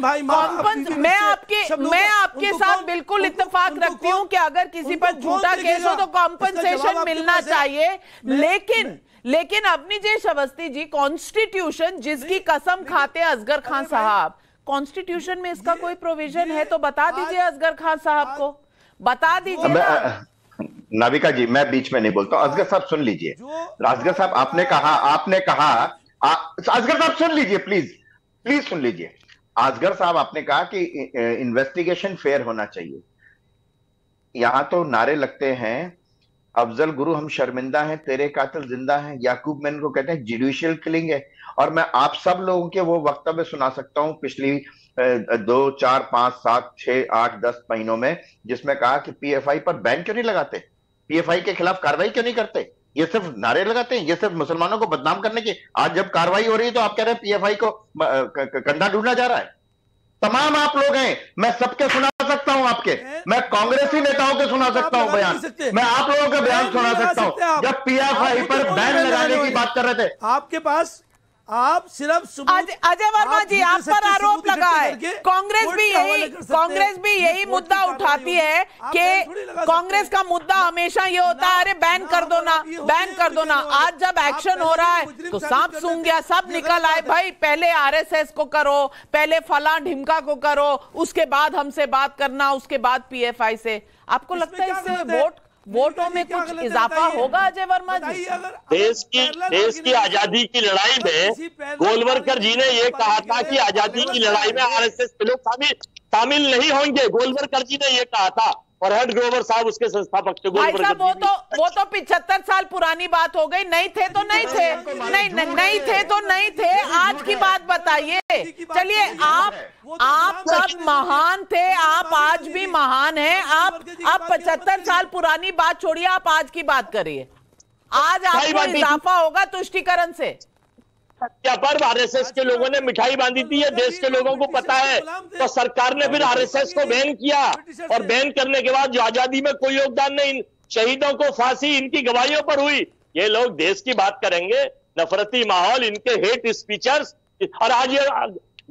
Speaker 1: मैं आपके साथ बिल्कुल इत्तेफाक रखती हूं कि अगर किसी पर झूठा केस हो तो कॉम्पनसेशन मिलना चाहिए, लेकिन अवनीजेश अवस्थी जी, कॉन्स्टिट्यूशन जिसकी कसम खाते हैं असगर खान साहब, कॉन्स्टिट्यूशन में इसका कोई प्रोविजन है तो बता दीजिए असगर खान साहब को, बता दीजिए।
Speaker 9: नाविका जी, मैं बीच में नहीं बोलता हूं। असगर साहब सुन लीजिए। असगर साहब, आपने कहा असगर साहब सुन लीजिए, प्लीज सुन लीजिए। असगर साहब, आपने कहा कि इन्वेस्टिगेशन फेयर होना चाहिए। यहां तो नारे लगते हैं, अफजल गुरु हम शर्मिंदा हैं, तेरे कातिल जिंदा हैं, याकूब मैन को कहते हैं जुडिशियल किलिंग है। और मैं आप सब लोगों के वो वक्तव्य सुना सकता हूं पिछली 2, 4, 5, 7, 6, 8, 10 महीनों में, जिसमें कहा कि पीएफआई पर बैन क्यों नहीं लगाते, पीएफआई के खिलाफ कार्रवाई क्यों नहीं करते। ये सिर्फ नारे लगाते हैं, ये सिर्फ मुसलमानों को बदनाम करने की। आज जब कार्रवाई हो रही है तो आप कह रहे हैं पीएफआई को कंधा ढूंढना जा रहा है। तमाम आप लोग हैं, मैं सबके सुना सकता हूं आपके, मैं कांग्रेसी नेताओं के सुना सकता हूं बयान, मैं आप लोगों के बयान सुना सकता हूं। जब पीएफआई पर बैन लगाने की बात कर रहे थे,
Speaker 10: आपके पास आप सिर्फ
Speaker 1: अजय वर्मा जी, आप पर आरोप लगा है, कांग्रेस भी यही मुद्दा उठाती है कि कांग्रेस का मुद्दा हमेशा ये होता है, अरे बैन कर दो ना, बैन कर दो ना। आज जब एक्शन हो रहा है तो सांप सूंघ गया, सब निकल आए, भाई पहले आरएसएस को करो, पहले फलां ढिमका को करो, उसके बाद हमसे बात करना, उसके बाद पीएफआई से। आपको लगता है इससे वोटों में कुछ इजाफा होगा अजय वर्मा जी?
Speaker 6: देश की आजादी की लड़ाई में गोलवलकर जी ने ये कहा था कि आजादी की लड़ाई में आरएसएस के लोग शामिल नहीं होंगे, गोलवलकर जी ने ये कहा था, और हेड ग्रोवर साहब उसके संस्थापक थे।
Speaker 1: भाई साहब, वो तो 75 साल पुरानी बात हो गई, नहीं थे तो नहीं थे, नहीं थे तो नहीं थे, आज की बात बताइए। चलिए, आप सब महान थे, आप आज भी महान हैं, आप 75 साल पुरानी बात छोड़िए, आप आज की बात करिए। आज आपको इजाफा होगा तुष्टीकरण से।
Speaker 6: पर आरएसएस के लोगों ने मिठाई बांधी थी, ये देश के लोगों को पता है, तो सरकार ने फिर आरएसएस को बैन किया, और बैन करने के बाद जो आजादी में कोई योगदान नहीं, शहीदों को फांसी इनकी गवाहियों पर हुई। ये लोग देश की बात करेंगे, नफरती माहौल, इनके हेट स्पीचर्स। और आज ये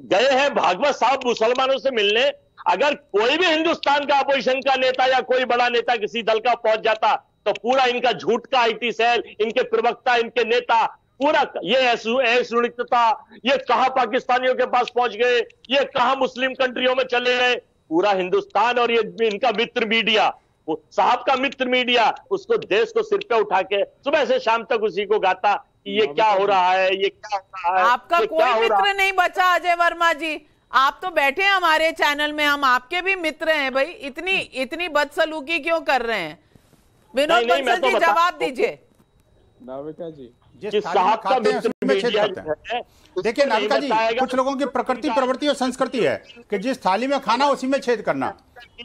Speaker 6: गए हैं भागवत साहब मुसलमानों से मिलने। अगर कोई भी हिंदुस्तान का अपोजिशन का नेता या कोई बड़ा नेता किसी दल का पहुंच जाता तो पूरा इनका झूठ का आईटी सेल, इनके प्रवक्ता, इनके नेता, पूरा ये असुरक्षितता, ये कहां पाकिस्तानियों के पास पहुंच गए, ये कहां मुस्लिम कंट्रियों में चले गए, पूरा हिंदुस्तान और ये इनका मित्र मीडिया, साहब का मित्र मीडिया, उसको देश को सिर पे उठा के सुबह से शाम तक उसी को गाता कि ये क्या हो रहा है, ये क्या हो रहा है।
Speaker 1: आपका कोई मित्र नहीं बचा अजय वर्मा जी, आप तो बैठे हैं हमारे चैनल में, हम आपके भी मित्र हैं भाई, इतनी बदसलूकी क्यों कर रहे हैं? विनोद बंसल जी, जवाब दीजिए।
Speaker 11: नाविका जी,
Speaker 6: साहब का मित्र मीडिया है।
Speaker 7: देखिए नाविका जी, कुछ लोगों की प्रकृति, प्रवृत्ति और संस्कृति है कि जिस थाली में खाना उसी में छेद करना।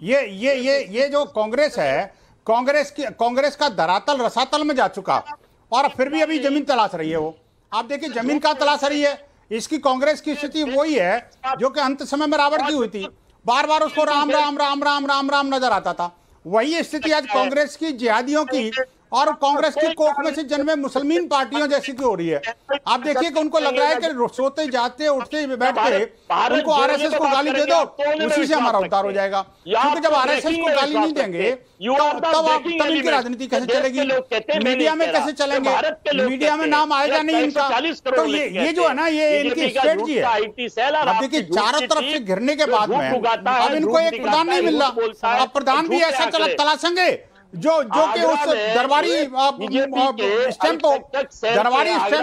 Speaker 7: ये जो कांग्रेस है, कांग्रेस का धरातल रसातल में जा चुका, और फिर भी अभी जमीन तलाश रही है। वो आप देखिए जमीन का तलाश रही है। इसकी कांग्रेस की स्थिति वही है जो कि अंत समय में रावण की हुई थी, बार बार उसको राम राम राम राम राम राम नजर आता था। वही स्थिति आज कांग्रेस की जिहादियों की और कांग्रेस की कोख में से जन्मे मुसलमान पार्टियों जैसी की हो रही है। आप देखिए कि उनको लग रहा है कि सोते जाते उठते बैठ के उनको आरएसएस को गाली दे दो, उसी से हमारा उद्धार हो जाएगा। क्योंकि जब आरएसएस को गाली नहीं देंगे तब इनकी राजनीति कैसे चलेगी, मीडिया में कैसे चलेंगे, मीडिया में नाम आएगा नहीं इनका। तो ये जो है ना, ये इनकी स्ट्रेटजी है। अब देखिए चारों तरफ से घिरने के बाद में अब इनको एक प्रधान नहीं मिल रहा। अब प्रधान भी ऐसा तलाशेंगे जो कि उस दरबारी स्टैंप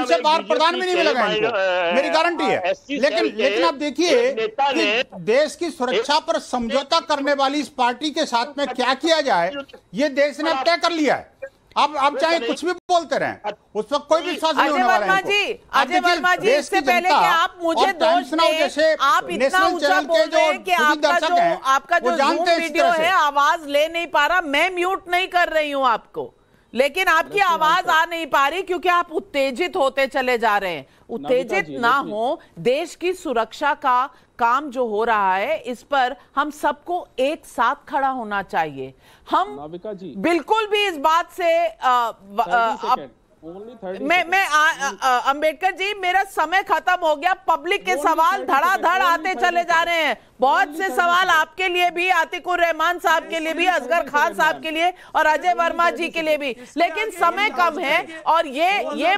Speaker 7: से बाहर प्रधान भी नहीं मिलेगा इनको, मेरी गारंटी है। लेकिन आप देखिए कि देश की सुरक्षा पर समझौता करने वाली इस पार्टी के साथ में क्या किया जाए, ये देश ने अब तय कर लिया है। अब चाहे कुछ भी बोलते रहें, उस वक्त कोई विश्वास नहीं होने वाला है।
Speaker 1: अजय वर्मा जी, इससे पहले कि आप मुझे दोष दें, आप इतना ऊंचा बोल रहे हैं कि आपका जो ज़ूम वीडियो है आवाज ले नहीं पा रहा। मैं म्यूट नहीं कर रही हूं आपको, लेकिन आपकी आवाज आ नहीं पा रही क्योंकि आप उत्तेजित होते चले जा रहे हैं। उत्तेजित ना हो, देश की सुरक्षा का काम जो हो रहा है इस पर हम सबको एक साथ खड़ा होना चाहिए। हम बिल्कुल भी इस बात से अंबेडकर जी, मेरा समय खत्म हो गया। पब्लिक के सवाल धड़ाधड़ आते चले जा रहे हैं। बहुत से सवाल आपके लिए भी, आतिकुर रहमान साहब के लिए भी, असगर खान साहब के लिए और अजय वर्मा जी के लिए भी, लेकिन समय कम है। और ये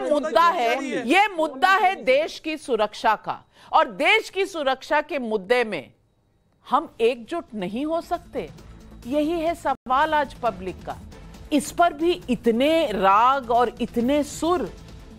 Speaker 1: मुद्दा है देश की सुरक्षा का, और देश की सुरक्षा के मुद्दे में हम एकजुट नहीं हो सकते। यही है सवाल आज पब्लिक का। इस पर भी इतने राग और इतने सुर,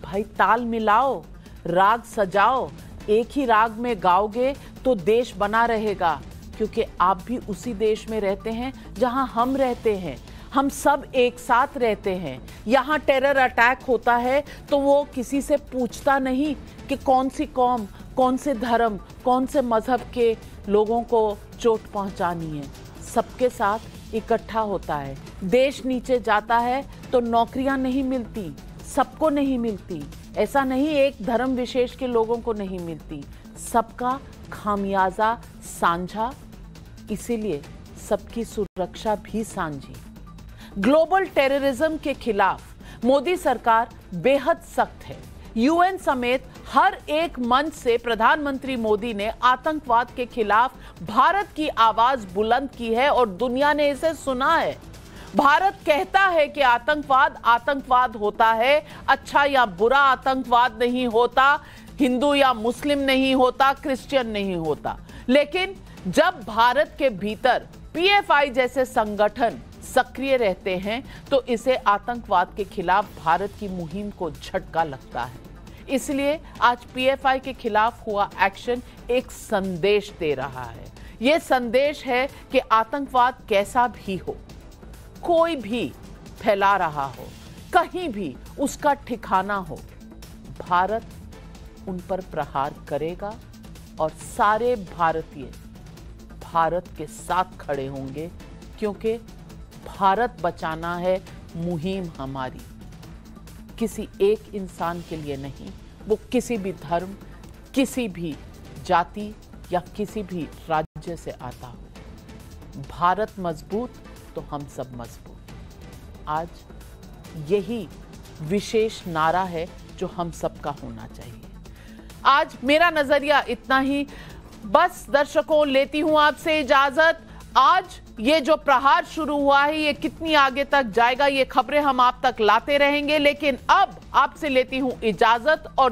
Speaker 1: भाई ताल मिलाओ, राग सजाओ। एक ही राग में गाओगे तो देश बना रहेगा, क्योंकि आप भी उसी देश में रहते हैं जहां हम रहते हैं। हम सब एक साथ रहते हैं। यहाँ टेरर अटैक होता है तो वो किसी से पूछता नहीं कि कौन सी कौम, कौन से धर्म, कौन से मजहब के लोगों को चोट पहुंचानी है। सबके साथ इकट्ठा होता है। देश नीचे जाता है तो नौकरियां नहीं मिलती, सबको नहीं मिलती। ऐसा नहीं एक धर्म विशेष के लोगों को नहीं मिलती, सबका खामियाजा साझा, इसीलिए सबकी सुरक्षा भी साझी। ग्लोबल टेररिज्म के खिलाफ मोदी सरकार बेहद सख्त है। यूएन समेत हर एक मंच से प्रधानमंत्री मोदी ने आतंकवाद के खिलाफ भारत की आवाज बुलंद की है और दुनिया ने इसे सुना है। भारत कहता है कि आतंकवाद होता है, अच्छा या बुरा आतंकवाद नहीं होता, हिंदू या मुस्लिम नहीं होता, क्रिश्चियन नहीं होता। लेकिन जब भारत के भीतर पीएफआई जैसे संगठन सक्रिय रहते हैं तो इसे आतंकवाद के खिलाफ भारत की मुहिम को झटका लगता है। इसलिए आज पीएफआई के खिलाफ हुआ एक्शन एक संदेश दे रहा है। यह संदेश है कि आतंकवाद कैसा भी हो, कोई भी फैला रहा हो, कहीं भी उसका ठिकाना हो, भारत उन पर प्रहार करेगा और सारे भारतीय भारत के साथ खड़े होंगे, क्योंकि भारत बचाना है मुहिम हमारी, किसी एक इंसान के लिए नहीं, वो किसी भी धर्म, किसी भी जाति या किसी भी राज्य से आता हो। भारत मजबूत तो हम सब मजबूत। आज यही विशेष नारा है जो हम सबका होना चाहिए। आज मेरा नजरिया इतना ही। बस दर्शकों, लेती हूं आपसे इजाजत। आज ये जो प्रहार शुरू हुआ है ये कितनी आगे तक जाएगा, ये खबरें हम आप तक लाते रहेंगे, लेकिन अब आपसे लेती हूं इजाजत और